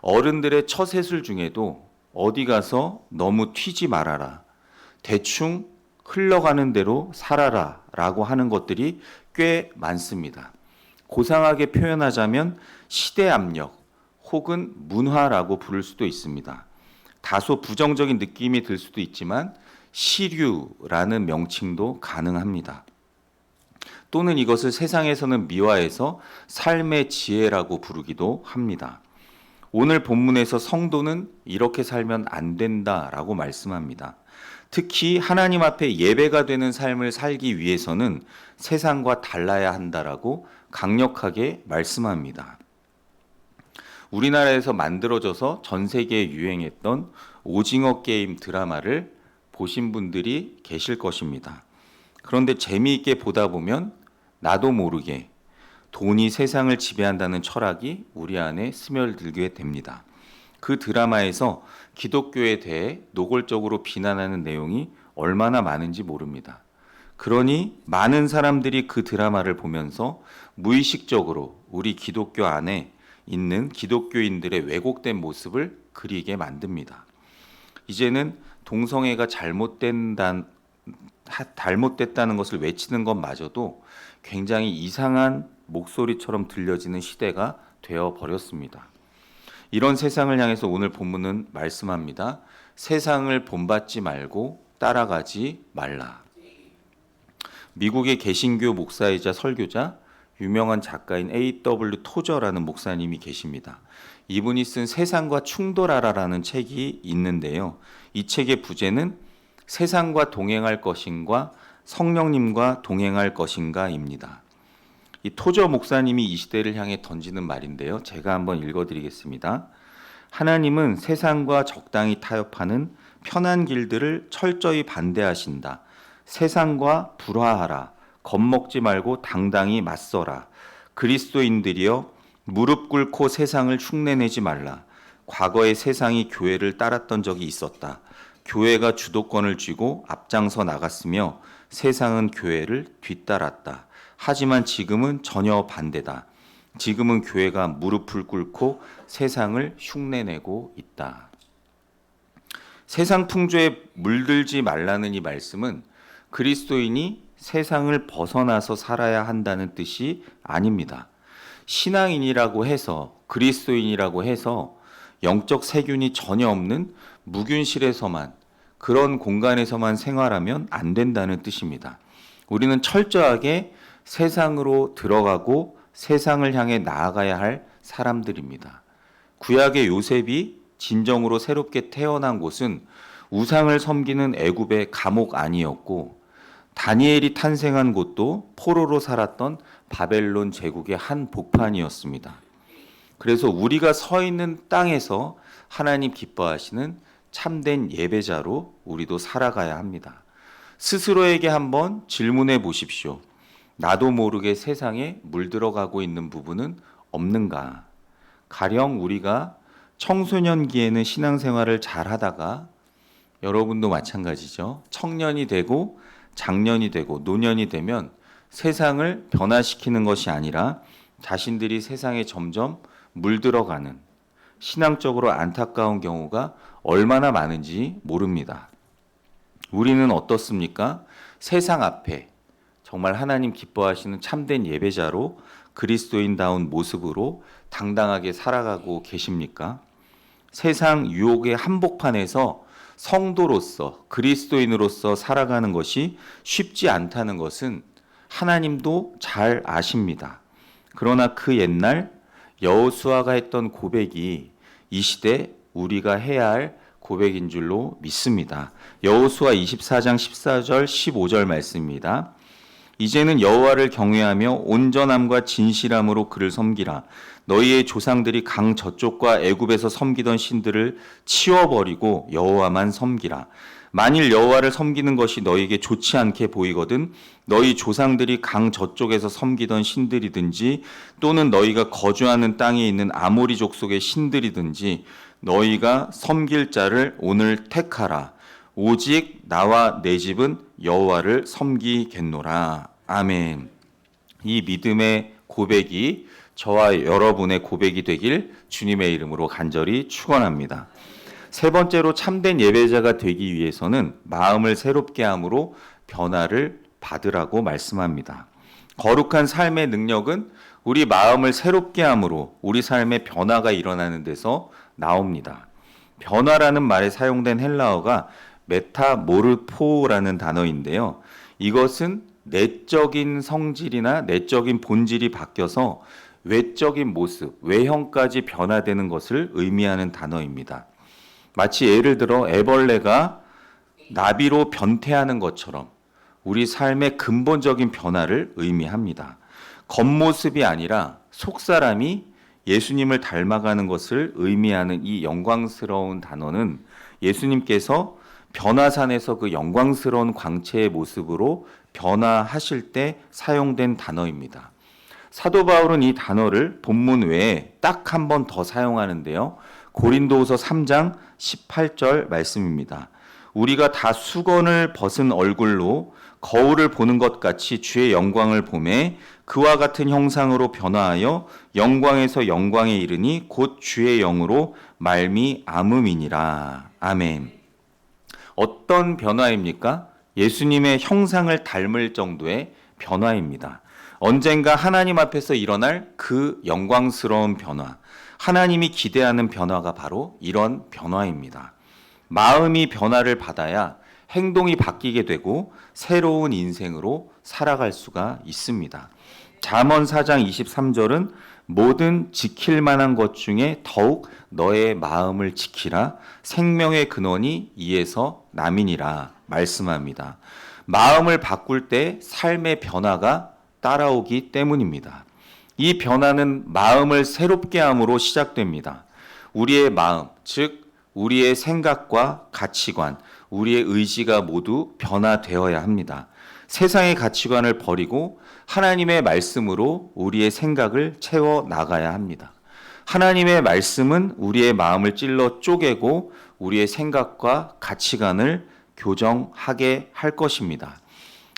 어른들의 처세술 중에도 어디 가서 너무 튀지 말아라, 대충 흘러가는 대로 살아라 라고 하는 것들이 꽤 많습니다. 고상하게 표현하자면 시대 압력 혹은 문화라고 부를 수도 있습니다. 다소 부정적인 느낌이 들 수도 있지만 시류라는 명칭도 가능합니다. 또는 이것을 세상에서는 미화해서 삶의 지혜라고 부르기도 합니다. 오늘 본문에서 성도는 이렇게 살면 안 된다라고 말씀합니다. 특히 하나님 앞에 예배가 되는 삶을 살기 위해서는 세상과 달라야 한다라고 강력하게 말씀합니다. 우리나라에서 만들어져서 전 세계에 유행했던 오징어 게임 드라마를 보신 분들이 계실 것입니다. 그런데 재미있게 보다 보면 나도 모르게 돈이 세상을 지배한다는 철학이 우리 안에 스며들게 됩니다. 그 드라마에서 기독교에 대해 노골적으로 비난하는 내용이 얼마나 많은지 모릅니다. 그러니 많은 사람들이 그 드라마를 보면서 무의식적으로 우리 기독교 안에 있는 기독교인들의 왜곡된 모습을 그리게 만듭니다. 이제는 동성애가 잘못됐다는 것을 외치는 것마저도 굉장히 이상한 목소리처럼 들려지는 시대가 되어 버렸습니다. 이런 세상을 향해서 오늘 본문은 말씀합니다. 세상을 본받지 말고 따라가지 말라. 미국의 개신교 목사이자 설교자 유명한 작가인 A.W. 토저라는 목사님이 계십니다. 이분이 쓴 세상과 충돌하라라는 책이 있는데요. 이 책의 부제는 세상과 동행할 것인가 성령님과 동행할 것인가입니다. 이 토저 목사님이 이 시대를 향해 던지는 말인데요. 제가 한번 읽어드리겠습니다. 하나님은 세상과 적당히 타협하는 편한 길들을 철저히 반대하신다. 세상과 불화하라. 겁먹지 말고 당당히 맞서라. 그리스도인들이여 무릎 꿇고 세상을 흉내내지 말라. 과거에 세상이 교회를 따랐던 적이 있었다. 교회가 주도권을 쥐고 앞장서 나갔으며 세상은 교회를 뒤따랐다. 하지만 지금은 전혀 반대다. 지금은 교회가 무릎을 꿇고 세상을 흉내내고 있다. 세상 풍조에 물들지 말라는 이 말씀은 그리스도인이 세상을 벗어나서 살아야 한다는 뜻이 아닙니다. 신앙인이라고 해서 그리스도인이라고 해서 영적 세균이 전혀 없는 무균실에서만 그런 공간에서만 생활하면 안 된다는 뜻입니다. 우리는 철저하게 세상으로 들어가고 세상을 향해 나아가야 할 사람들입니다. 구약의 요셉이 진정으로 새롭게 태어난 곳은 우상을 섬기는 애굽의 감옥 아니었고 다니엘이 탄생한 곳도 포로로 살았던 바벨론 제국의 한 복판이었습니다. 그래서 우리가 서 있는 땅에서 하나님 기뻐하시는 참된 예배자로 우리도 살아가야 합니다. 스스로에게 한번 질문해 보십시오. 나도 모르게 세상에 물들어가고 있는 부분은 없는가? 가령 우리가 청소년기에는 신앙생활을 잘 하다가 여러분도 마찬가지죠. 청년이 되고 장년이 되고 노년이 되면 세상을 변화시키는 것이 아니라 자신들이 세상에 점점 물들어가는 신앙적으로 안타까운 경우가 얼마나 많은지 모릅니다. 우리는 어떻습니까? 세상 앞에 정말 하나님 기뻐하시는 참된 예배자로 그리스도인다운 모습으로 당당하게 살아가고 계십니까? 세상 유혹의 한복판에서 성도로서 그리스도인으로서 살아가는 것이 쉽지 않다는 것은 하나님도 잘 아십니다. 그러나 그 옛날 여호수아가 했던 고백이 이 시대 우리가 해야 할 고백인 줄로 믿습니다. 여호수아 24장 14절 15절 말씀입니다. 이제는 여호와를 경외하며 온전함과 진실함으로 그를 섬기라. 너희의 조상들이 강 저쪽과 애굽에서 섬기던 신들을 치워버리고 여호와만 섬기라. 만일 여호와를 섬기는 것이 너희에게 좋지 않게 보이거든 너희 조상들이 강 저쪽에서 섬기던 신들이든지 또는 너희가 거주하는 땅에 있는 아모리 족속의 신들이든지 너희가 섬길 자를 오늘 택하라. 오직 나와 내 집은 여호와를 섬기겠노라. 아멘. 이 믿음의 고백이 저와 여러분의 고백이 되길 주님의 이름으로 간절히 축원합니다. 세 번째로 참된 예배자가 되기 위해서는 마음을 새롭게 함으로 변화를 받으라고 말씀합니다. 거룩한 삶의 능력은 우리 마음을 새롭게 함으로 우리 삶의 변화가 일어나는 데서 나옵니다. 변화라는 말에 사용된 헬라어가 메타모르포라는 단어인데요. 이것은 내적인 성질이나 내적인 본질이 바뀌어서 외적인 모습, 외형까지 변화되는 것을 의미하는 단어입니다. 마치 예를 들어 애벌레가 나비로 변태하는 것처럼 우리 삶의 근본적인 변화를 의미합니다. 겉모습이 아니라 속사람이 예수님을 닮아가는 것을 의미하는 이 영광스러운 단어는 예수님께서 변화산에서 그 영광스러운 광채의 모습으로 변화하실 때 사용된 단어입니다. 사도 바울은 이 단어를 본문 외에 딱 한 번 더 사용하는데요. 고린도후서 3장 18절 말씀입니다. 우리가 다 수건을 벗은 얼굴로 거울을 보는 것 같이 주의 영광을 보매 그와 같은 형상으로 변화하여 영광에서 영광에 이르니 곧 주의 영으로 말미암음이니라. 아멘. 어떤 변화입니까? 예수님의 형상을 닮을 정도의 변화입니다. 언젠가 하나님 앞에서 일어날 그 영광스러운 변화, 하나님이 기대하는 변화가 바로 이런 변화입니다. 마음이 변화를 받아야 행동이 바뀌게 되고 새로운 인생으로 살아갈 수가 있습니다. 잠언 4장 23절은 모든 지킬 만한 것 중에 더욱 너의 마음을 지키라. 생명의 근원이 이에서 남이니라 말씀합니다. 마음을 바꿀 때 삶의 변화가 따라오기 때문입니다. 이 변화는 마음을 새롭게 함으로 시작됩니다. 우리의 마음, 즉 우리의 생각과 가치관, 우리의 의지가 모두 변화되어야 합니다. 세상의 가치관을 버리고 하나님의 말씀으로 우리의 생각을 채워 나가야 합니다. 하나님의 말씀은 우리의 마음을 찔러 쪼개고 우리의 생각과 가치관을 교정하게 할 것입니다.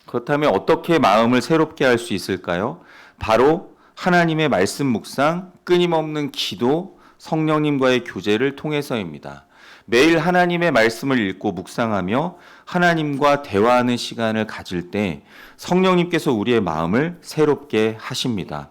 그렇다면 어떻게 마음을 새롭게 할 수 있을까요? 바로 하나님의 말씀 묵상, 끊임없는 기도, 성령님과의 교제를 통해서입니다. 매일 하나님의 말씀을 읽고 묵상하며 하나님과 대화하는 시간을 가질 때 성령님께서 우리의 마음을 새롭게 하십니다.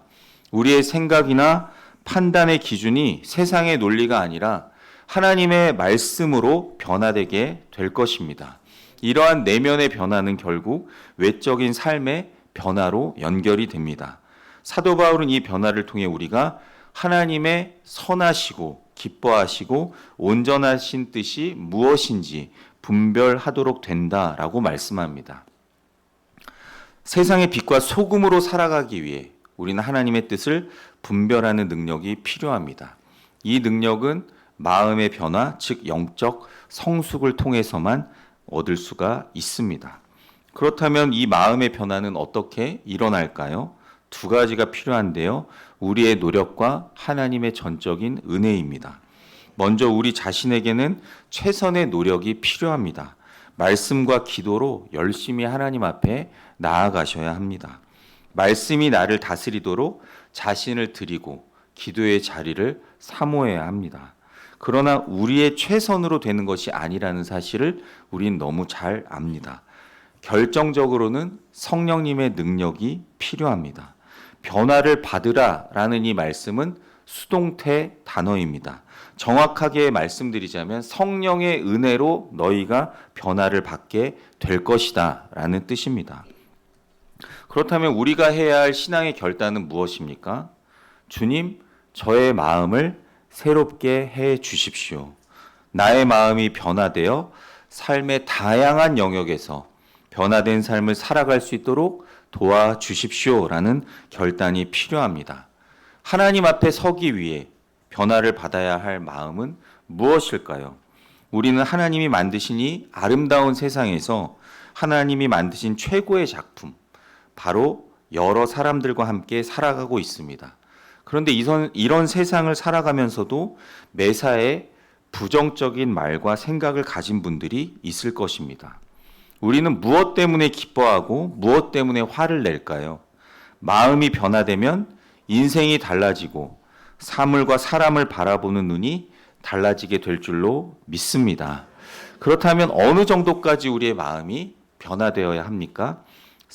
우리의 생각이나 판단의 기준이 세상의 논리가 아니라 하나님의 말씀으로 변화되게 될 것입니다. 이러한 내면의 변화는 결국 외적인 삶의 변화로 연결이 됩니다. 사도 바울은 이 변화를 통해 우리가 하나님의 선하시고 기뻐하시고 온전하신 뜻이 무엇인지 분별하도록 된다라고 말씀합니다. 세상의 빛과 소금으로 살아가기 위해 우리는 하나님의 뜻을 분별하는 능력이 필요합니다. 이 능력은 마음의 변화, 즉 영적 성숙을 통해서만 얻을 수가 있습니다. 그렇다면 이 마음의 변화는 어떻게 일어날까요? 두 가지가 필요한데요. 우리의 노력과 하나님의 전적인 은혜입니다. 먼저 우리 자신에게는 최선의 노력이 필요합니다. 말씀과 기도로 열심히 하나님 앞에 나아가셔야 합니다. 말씀이 나를 다스리도록 자신을 드리고 기도의 자리를 사모해야 합니다. 그러나 우리의 최선으로 되는 것이 아니라는 사실을 우린 너무 잘 압니다. 결정적으로는 성령님의 능력이 필요합니다. 변화를 받으라라는 이 말씀은 수동태 단어입니다. 정확하게 말씀드리자면 성령의 은혜로 너희가 변화를 받게 될 것이다 라는 뜻입니다. 그렇다면 우리가 해야 할 신앙의 결단은 무엇입니까? 주님, 저의 마음을 새롭게 해 주십시오. 나의 마음이 변화되어 삶의 다양한 영역에서 변화된 삶을 살아갈 수 있도록 도와주십시오라는 결단이 필요합니다. 하나님 앞에 서기 위해 변화를 받아야 할 마음은 무엇일까요? 우리는 하나님이 만드신 이 아름다운 세상에서 하나님이 만드신 최고의 작품, 바로 여러 사람들과 함께 살아가고 있습니다. 그런데 이런 세상을 살아가면서도 매사에 부정적인 말과 생각을 가진 분들이 있을 것입니다. 우리는 무엇 때문에 기뻐하고 무엇 때문에 화를 낼까요? 마음이 변화되면 인생이 달라지고 사물과 사람을 바라보는 눈이 달라지게 될 줄로 믿습니다. 그렇다면 어느 정도까지 우리의 마음이 변화되어야 합니까?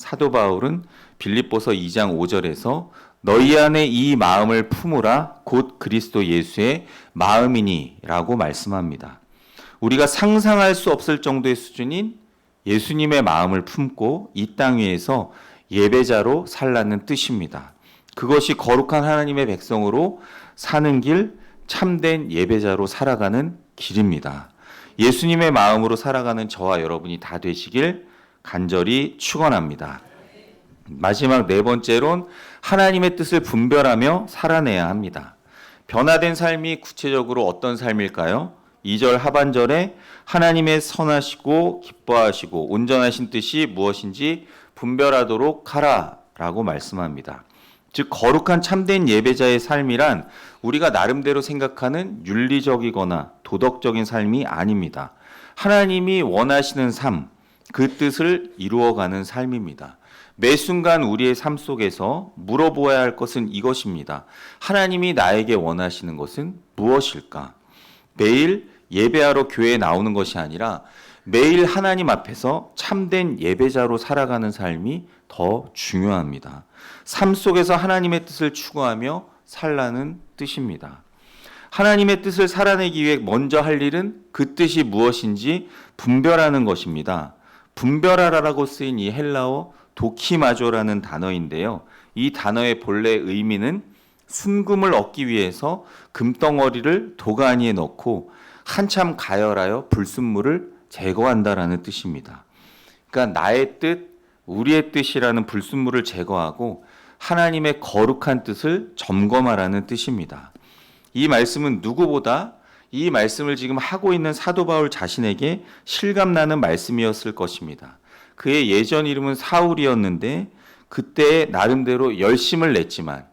사도 바울은 빌립보서 2장 5절에서 너희 안에 이 마음을 품으라 곧 그리스도 예수의 마음이니 라고 말씀합니다. 우리가 상상할 수 없을 정도의 수준인 예수님의 마음을 품고 이 땅 위에서 예배자로 살라는 뜻입니다. 그것이 거룩한 하나님의 백성으로 사는 길, 참된 예배자로 살아가는 길입니다. 예수님의 마음으로 살아가는 저와 여러분이 다 되시길 간절히 축원합니다. 마지막 네 번째론 하나님의 뜻을 분별하며 살아내야 합니다. 변화된 삶이 구체적으로 어떤 삶일까요? 2절 하반절에 하나님의 선하시고 기뻐하시고 온전하신 뜻이 무엇인지 분별하도록 하라 라고 말씀합니다. 즉 거룩한 참된 예배자의 삶이란 우리가 나름대로 생각하는 윤리적이거나 도덕적인 삶이 아닙니다. 하나님이 원하시는 삶, 그 뜻을 이루어가는 삶입니다. 매 순간 우리의 삶 속에서 물어보아야 할 것은 이것입니다. 하나님이 나에게 원하시는 것은 무엇일까? 매일 예배하러 교회에 나오는 것이 아니라 매일 하나님 앞에서 참된 예배자로 살아가는 삶이 더 중요합니다. 삶 속에서 하나님의 뜻을 추구하며 살라는 뜻입니다. 하나님의 뜻을 살아내기 위해 먼저 할 일은 그 뜻이 무엇인지 분별하는 것입니다. 분별하라라고 쓰인 이 헬라어 도키마조라는 단어인데요. 이 단어의 본래 의미는 순금을 얻기 위해서 금덩어리를 도가니에 넣고 한참 가열하여 불순물을 제거한다라는 뜻입니다. 그러니까 나의 뜻, 우리의 뜻이라는 불순물을 제거하고 하나님의 거룩한 뜻을 점검하라는 뜻입니다. 이 말씀은 누구보다 이 말씀을 지금 하고 있는 사도 바울 자신에게 실감나는 말씀이었을 것입니다. 그의 예전 이름은 사울이었는데 그때 나름대로 열심을 냈지만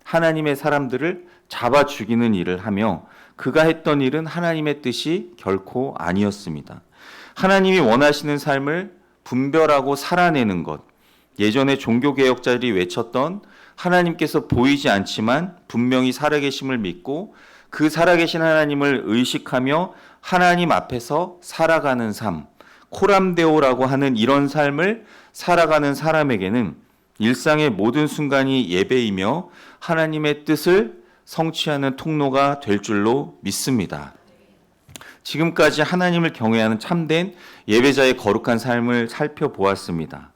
하나님의 사람들을 잡아 죽이는 일을 하며 그가 했던 일은 하나님의 뜻이 결코 아니었습니다. 하나님이 원하시는 삶을 분별하고 살아내는 것, 예전에 종교개혁자들이 외쳤던 하나님께서 보이지 않지만 분명히 살아계심을 믿고 그 살아계신 하나님을 의식하며 하나님 앞에서 살아가는 삶, 코람데오라고 하는 이런 삶을 살아가는 사람에게는 일상의 모든 순간이 예배이며 하나님의 뜻을 성취하는 통로가 될 줄로 믿습니다. 지금까지 하나님을 경외하는 참된 예배자의 거룩한 삶을 살펴보았습니다.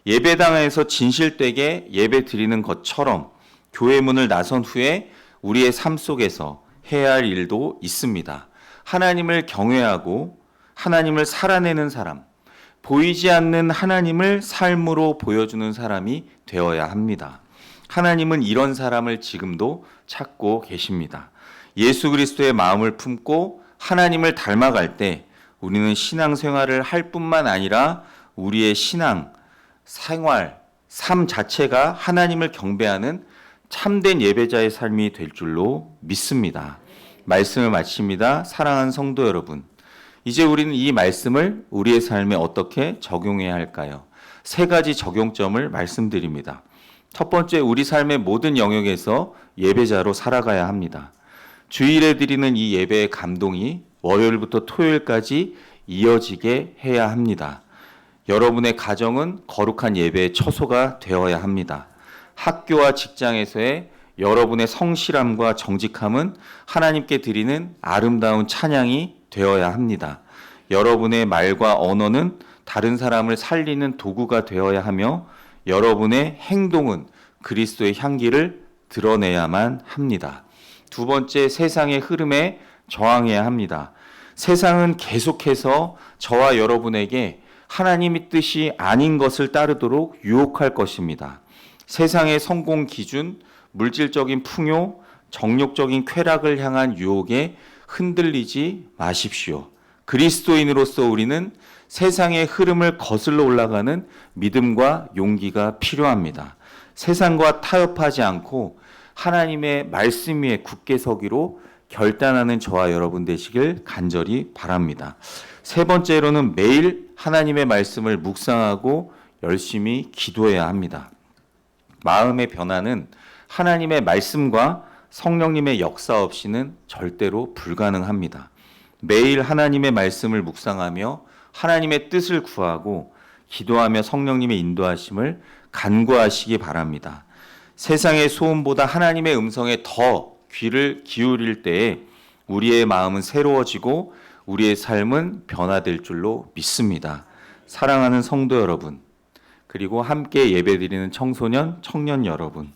예배당에서 진실되게 예배 드리는 것처럼 교회 문을 나선 후에 우리의 삶 속에서 해야 할 일도 있습니다. 하나님을 경외하고 하나님을 살아내는 사람, 보이지 않는 하나님을 삶으로 보여주는 사람이 되어야 합니다. 하나님은 이런 사람을 지금도 찾고 계십니다. 예수 그리스도의 마음을 품고 하나님을 닮아갈 때 우리는 신앙생활을 할 뿐만 아니라 우리의 신앙, 생활, 삶 자체가 하나님을 경배하는 참된 예배자의 삶이 될 줄로 믿습니다. 말씀을 마칩니다. 사랑하는 성도 여러분, 이제 우리는 이 말씀을 우리의 삶에 어떻게 적용해야 할까요? 세 가지 적용점을 말씀드립니다. 첫 번째, 우리 삶의 모든 영역에서 예배자로 살아가야 합니다. 주일에 드리는 이 예배의 감동이 월요일부터 토요일까지 이어지게 해야 합니다. 여러분의 가정은 거룩한 예배의 처소가 되어야 합니다. 학교와 직장에서의 여러분의 성실함과 정직함은 하나님께 드리는 아름다운 찬양이 되어야 합니다. 여러분의 말과 언어는 다른 사람을 살리는 도구가 되어야 하며 여러분의 행동은 그리스도의 향기를 드러내야만 합니다. 두 번째, 세상의 흐름에 저항해야 합니다. 세상은 계속해서 저와 여러분에게 하나님의 뜻이 아닌 것을 따르도록 유혹할 것입니다. 세상의 성공 기준, 물질적인 풍요, 정욕적인 쾌락을 향한 유혹에 흔들리지 마십시오. 그리스도인으로서 우리는 세상의 흐름을 거슬러 올라가는 믿음과 용기가 필요합니다. 세상과 타협하지 않고 하나님의 말씀 위에 굳게 서기로 결단하는 저와 여러분 되시길 간절히 바랍니다. 세 번째로는 매일 하나님의 말씀을 묵상하고 열심히 기도해야 합니다. 마음의 변화는 하나님의 말씀과 성령님의 역사 없이는 절대로 불가능합니다. 매일 하나님의 말씀을 묵상하며 하나님의 뜻을 구하고 기도하며 성령님의 인도하심을 간구하시기 바랍니다. 세상의 소음보다 하나님의 음성에 더 귀를 기울일 때에 우리의 마음은 새로워지고 우리의 삶은 변화될 줄로 믿습니다. 사랑하는 성도 여러분, 그리고 함께 예배드리는 청소년, 청년 여러분,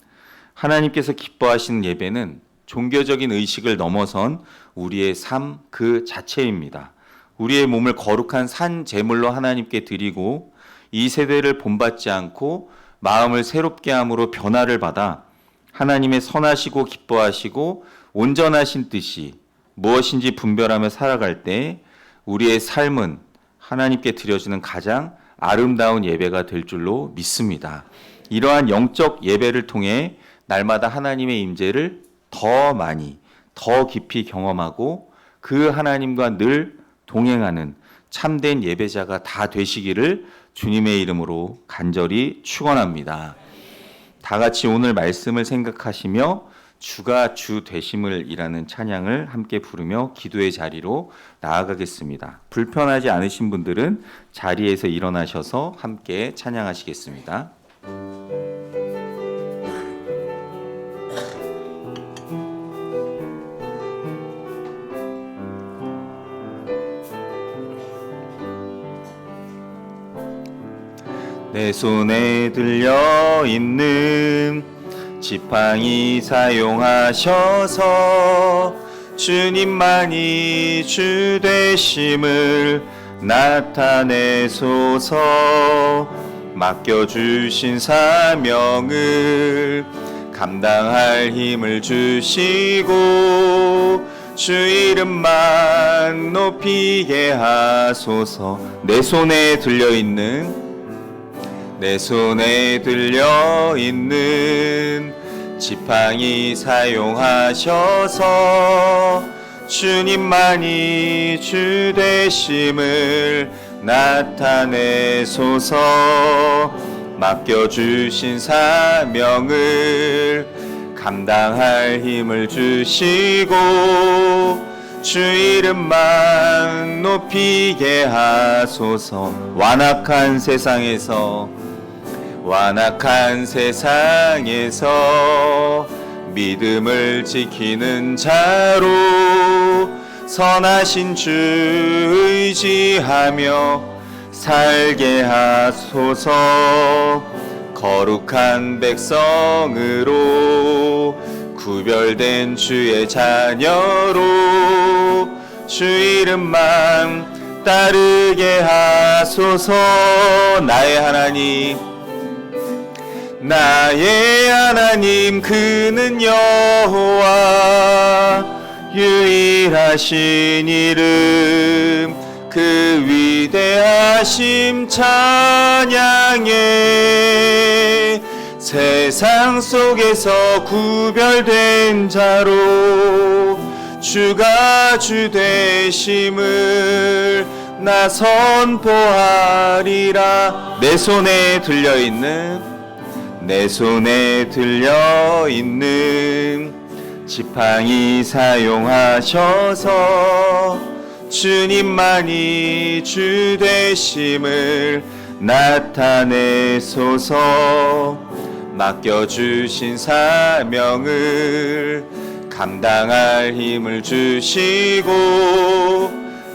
하나님께서 기뻐하시는 예배는 종교적인 의식을 넘어선 우리의 삶 그 자체입니다. 우리의 몸을 거룩한 산 제물로 하나님께 드리고 이 세대를 본받지 않고 마음을 새롭게 함으로 변화를 받아 하나님의 선하시고 기뻐하시고 온전하신 뜻이 무엇인지 분별하며 살아갈 때 우리의 삶은 하나님께 드려지는 가장 아름다운 예배가 될 줄로 믿습니다. 이러한 영적 예배를 통해 날마다 하나님의 임재를 더 많이, 더 깊이 경험하고 그 하나님과 늘 동행하는 참된 예배자가 다 되시기를 주님의 이름으로 간절히 축원합니다. 다 같이 오늘 말씀을 생각하시며 주가 주 되심을이라는 찬양을 함께 부르며 기도의 자리로 나아가겠습니다. 불편하지 않으신 분들은 자리에서 일어나셔서 함께 찬양하시겠습니다. 내 손에 들려 있는 지팡이 사용하셔서 주님만이 주 되심을 나타내소서. 맡겨주신 사명을 감당할 힘을 주시고 주 이름만 높이게 하소서. 내 손에 들려있는 지팡이 사용하셔서 주님만이 주 되심을 나타내소서. 맡겨주신 사명을 감당할 힘을 주시고 주 이름만 높이게 하소서. 완악한 세상에서 믿음을 지키는 자로 선하신 주 의지하며 살게 하소서. 거룩한 백성으로 구별된 주의 자녀로 주 이름만 따르게 하소서. 나의 하나님 그는 여호와 유일하신 이름 그 위대하심 찬양해. 세상 속에서 구별된 자로 주가 주 되심을 나 선포하리라. 내 손에 들려있는 지팡이 사용하셔서 주님만이 주 되심을 나타내소서. 맡겨주신 사명을 감당할 힘을 주시고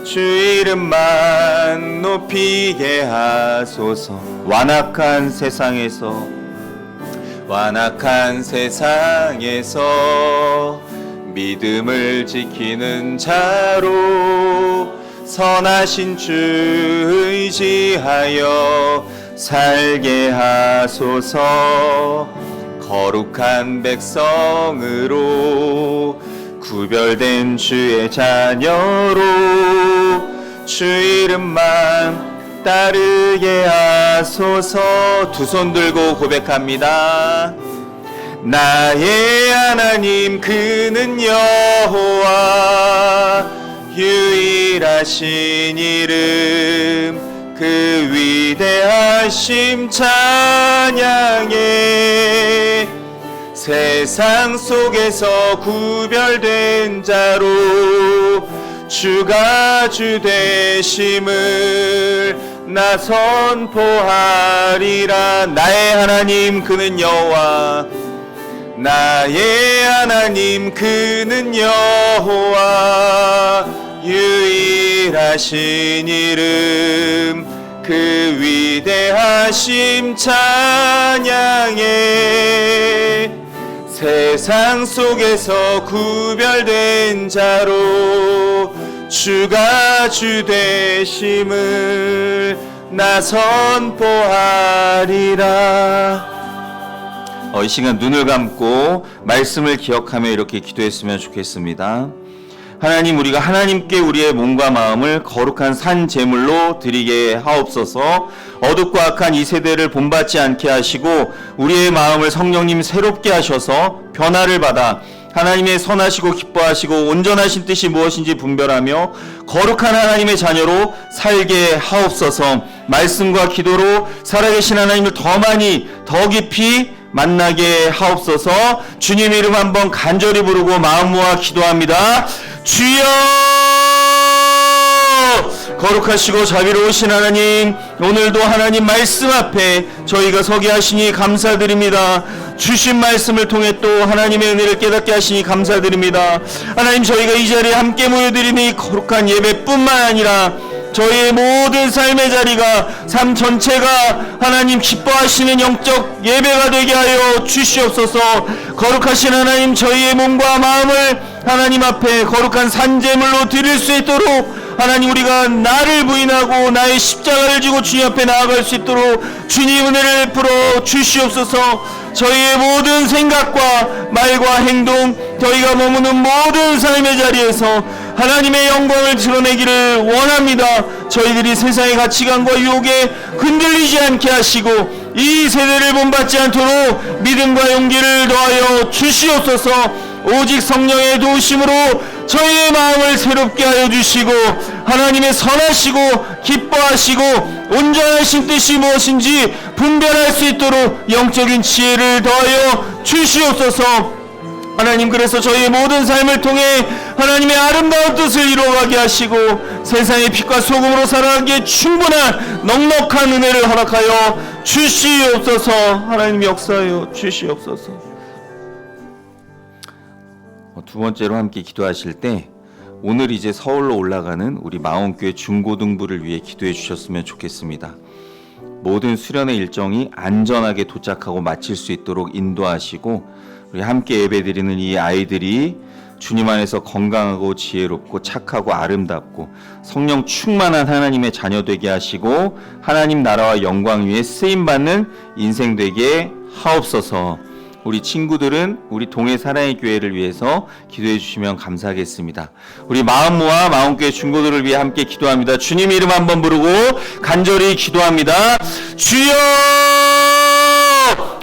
주 이름만 높이게 하소서. 완악한 세상에서 믿음을 지키는 자로 선하신 주 의지하여 살게 하소서. 거룩한 백성으로 구별된 주의 자녀로 주 이름만 따르게 하소서. 두 손 들고 고백합니다. 나의 하나님 그는 여호와, 유일하신 이름 그 위대하심 찬양해. 세상 속에서 구별된 자로 주가 주 되심을 나 선포하리라. 나의 하나님 그는 여호와, 나의 하나님 그는 여호와, 유일하신 이름 그 위대하심 찬양해. 세상 속에서 구별된 자로 주가 주 되심을 나 선포하리라. 이 시간 눈을 감고 말씀을 기억하며 이렇게 기도했으면 좋겠습니다. 하나님, 우리가 하나님께 우리의 몸과 마음을 거룩한 산 제물로 드리게 하옵소서. 어둡고 악한 이 세대를 본받지 않게 하시고 우리의 마음을 성령님 새롭게 하셔서 변화를 받아 하나님의 선하시고 기뻐하시고 온전하신 뜻이 무엇인지 분별하며 거룩한 하나님의 자녀로 살게 하옵소서. 말씀과 기도로 살아계신 하나님을 더 많이 더 깊이 만나게 하옵소서. 주님 이름 한번 간절히 부르고 마음 모아 기도합니다. 주여! 거룩하시고 자비로우신 하나님, 오늘도 하나님 말씀 앞에 저희가 서게 하시니 감사드립니다. 주신 말씀을 통해 또 하나님의 은혜를 깨닫게 하시니 감사드립니다. 하나님, 저희가 이 자리에 함께 모여드리는 이 거룩한 예배뿐만 아니라 저희의 모든 삶의 자리가 삶 전체가 하나님 기뻐하시는 영적 예배가 되게 하여 주시옵소서. 거룩하신 하나님, 저희의 몸과 마음을 하나님 앞에 거룩한 산제물로 드릴 수 있도록 하나님, 우리가 나를 부인하고 나의 십자가를 지고 주님 앞에 나아갈 수 있도록 주님 은혜를 베풀어 주시옵소서. 저희의 모든 생각과 말과 행동, 저희가 머무는 모든 삶의 자리에서 하나님의 영광을 드러내기를 원합니다. 저희들이 세상의 가치관과 유혹에 흔들리지 않게 하시고 이 세대를 본받지 않도록 믿음과 용기를 더하여 주시옵소서. 오직 성령의 도우심으로 저희의 마음을 새롭게 하여 주시고 하나님의 선하시고 기뻐하시고 온전하신 뜻이 무엇인지 분별할 수 있도록 영적인 지혜를 더하여 주시옵소서. 하나님, 그래서 저희의 모든 삶을 통해 하나님의 아름다운 뜻을 이루어가게 하시고 세상의 빛과 소금으로 살아가기에 충분한 넉넉한 은혜를 허락하여 주시옵소서. 하나님 역사하여 주시옵소서. 두 번째로 함께 기도하실 때 오늘 이제 서울로 올라가는 우리 마원교회 중고등부를 위해 기도해 주셨으면 좋겠습니다. 모든 수련의 일정이 안전하게 도착하고 마칠 수 있도록 인도하시고 우리 함께 예배드리는 이 아이들이 주님 안에서 건강하고 지혜롭고 착하고 아름답고 성령 충만한 하나님의 자녀 되게 하시고 하나님 나라와 영광 위에 쓰임받는 인생 되게 하옵소서. 우리 친구들은 우리 동해 사랑의 교회를 위해서 기도해 주시면 감사하겠습니다. 우리 마음 모아 마음교회 중고들을 위해 함께 기도합니다. 주님 이름 한번 부르고 간절히 기도합니다. 주여!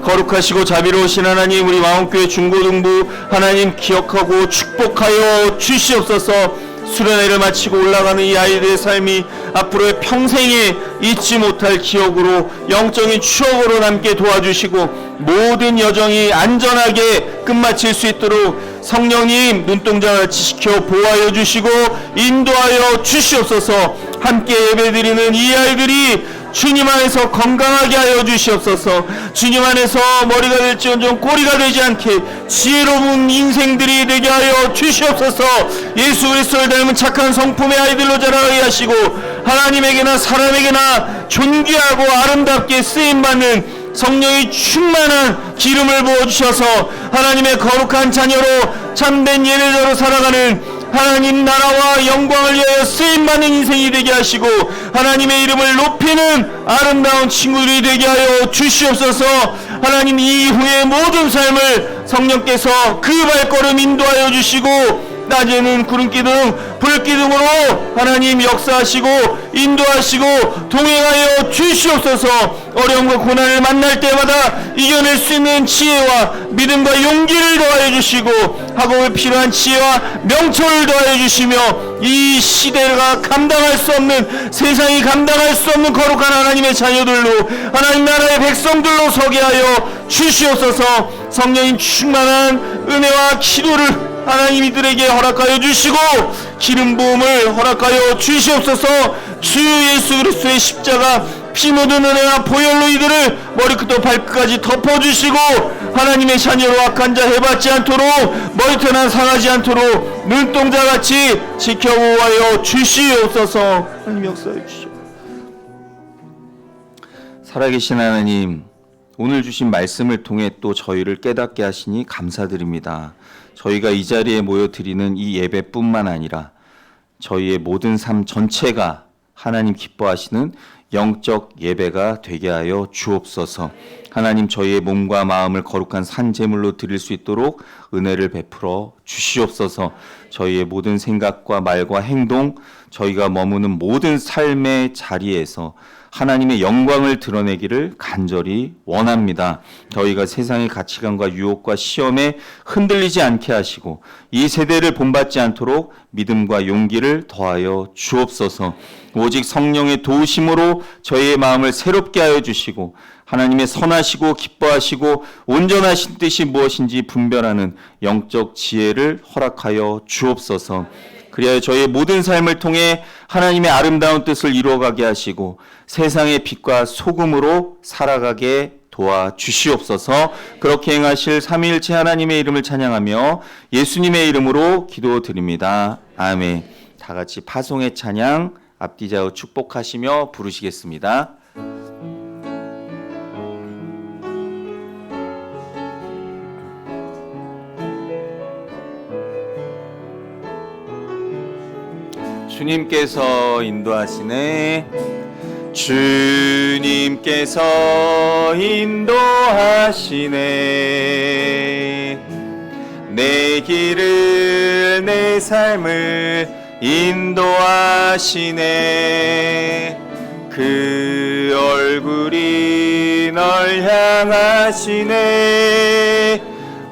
거룩하시고 자비로우신 하나님, 우리 마음교회 중고등부 하나님 기억하고 축복하여 주시옵소서. 수련회를 마치고 올라가는 이 아이들의 삶이 앞으로의 평생에 잊지 못할 기억으로 영적인 추억으로 남게 도와주시고 모든 여정이 안전하게 끝마칠 수 있도록 성령님 눈동자같이 지켜 보호하여 주시고 인도하여 주시옵소서. 함께 예배드리는 이 아이들이 주님 안에서 건강하게 하여 주시옵소서. 주님 안에서 머리가 될지언정 꼬리가 되지 않게 지혜로운 인생들이 되게 하여 주시옵소서. 예수 그리스도를 닮은 착한 성품의 아이들로 자라게 하시고 하나님에게나 사람에게나 존귀하고 아름답게 쓰임받는 성령이 충만한 기름을 부어주셔서 하나님의 거룩한 자녀로 참된 예배자로 살아가는 하나님 나라와 영광을 위하여 쓰임받는 인생이 되게 하시고 하나님의 이름을 높이는 아름다운 친구들이 되게 하여 주시옵소서. 하나님 이후의 모든 삶을 성령께서 그 발걸음 인도하여 주시고 낮에는 구름기둥 불기둥으로 하나님 역사하시고 인도하시고 동행하여 주시옵소서. 어려움과 고난을 만날 때마다 이겨낼 수 있는 지혜와 믿음과 용기를 더하여 주시고 학업에 필요한 지혜와 명철을 더하여 주시며 이 시대가 감당할 수 없는 세상이 감당할 수 없는 거룩한 하나님의 자녀들로 하나님 나라의 백성들로 서게 하여 주시옵소서. 성령님 충만한 은혜와 기도를 하나님 이들에게 허락하여 주시고 기름 부음을 허락하여 주시옵소서. 주 예수 그리스도의 십자가 피 묻은 은혜와 보혈로 이들을 머리끝부터 발끝까지 덮어주시고 하나님의 자녀로 악한 자 해받지 않도록 머리털 상하지 않도록 눈동자같이 지켜보아여 주시옵소서. 하나님 역사해 주시옵소서. 살아계신 하나님, 오늘 주신 말씀을 통해 또 저희를 깨닫게 하시니 감사드립니다. 저희가 이 자리에 모여드리는 이 예배뿐만 아니라 저희의 모든 삶 전체가 하나님 기뻐하시는 영적 예배가 되게 하여 주옵소서. 하나님 저희의 몸과 마음을 거룩한 산제물로 드릴 수 있도록 은혜를 베풀어 주시옵소서. 저희의 모든 생각과 말과 행동, 저희가 머무는 모든 삶의 자리에서 하나님의 영광을 드러내기를 간절히 원합니다. 저희가 세상의 가치관과 유혹과 시험에 흔들리지 않게 하시고 이 세대를 본받지 않도록 믿음과 용기를 더하여 주옵소서. 오직 성령의 도우심으로 저희의 마음을 새롭게 하여 주시고 하나님의 선하시고 기뻐하시고 온전하신 뜻이 무엇인지 분별하는 영적 지혜를 허락하여 주옵소서. 그리하여 저희의 모든 삶을 통해 하나님의 아름다운 뜻을 이루어가게 하시고 세상의 빛과 소금으로 살아가게 도와주시옵소서. 그렇게 행하실 삼위일체 하나님의 이름을 찬양하며 예수님의 이름으로 기도드립니다. 아멘. 다 같이 파송의 찬양 앞뒤 좌우 축복하시며 부르시겠습니다. 주님께서 인도하시네. 주님께서 인도하시네. 내 길을 내 삶을 인도하시네. 그 얼굴이 널 향하시네.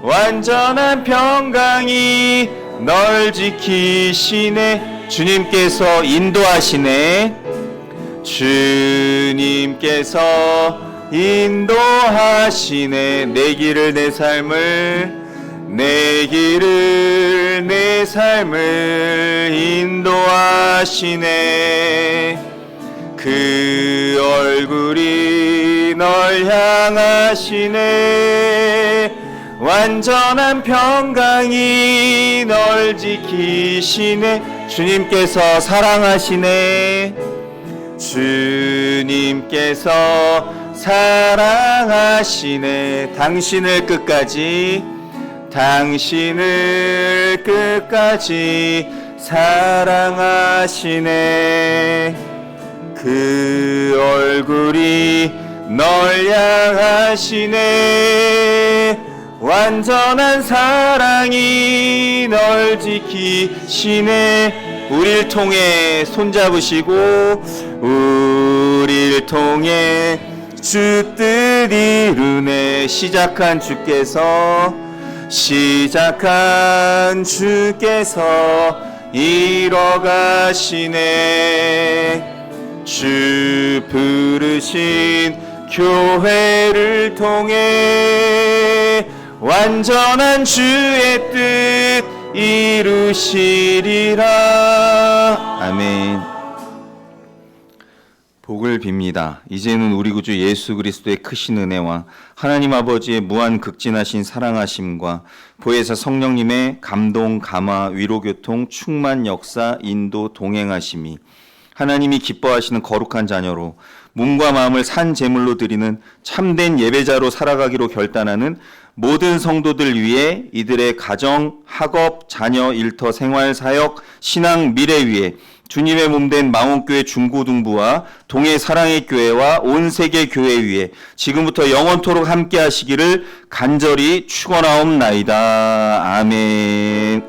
완전한 평강이 널 지키시네. 주님께서 인도하시네. 주님께서 인도하시네. 내 길을 내 삶을 내 길을 내 삶을 인도하시네. 그 얼굴이 널 향하시네. 완전한 평강이 널 지키시네. 주님께서 사랑하시네. 주님께서 사랑하시네. 당신을 끝까지 사랑하시네. 그 얼굴이 널 향하시네. 완전한 사랑이 널 지키시네. 우릴 통해 손잡으시고 우릴 통해 주 뜻 이루네. 시작한 주께서 이뤄가시네. 주 부르신 교회를 통해 완전한 주의 뜻 이루시리라. 아멘. 복을 빕니다. 이제는 우리 구주 예수 그리스도의 크신 은혜와 하나님 아버지의 무한 극진하신 사랑하심과 보혜사 성령님의 감동, 감화, 위로, 교통, 충만, 역사, 인도, 동행하심이 하나님이 기뻐하시는 거룩한 자녀로 몸과 마음을 산 제물로 드리는 참된 예배자로 살아가기로 결단하는 모든 성도들 위해 이들의 가정, 학업, 자녀, 일터, 생활, 사역, 신앙, 미래 위해 주님의 몸된 망원교회 중고등부와 동해 사랑의 교회와 온 세계 교회 위에 지금부터 영원토록 함께 하시기를 간절히 축원하옵나이다. 아멘.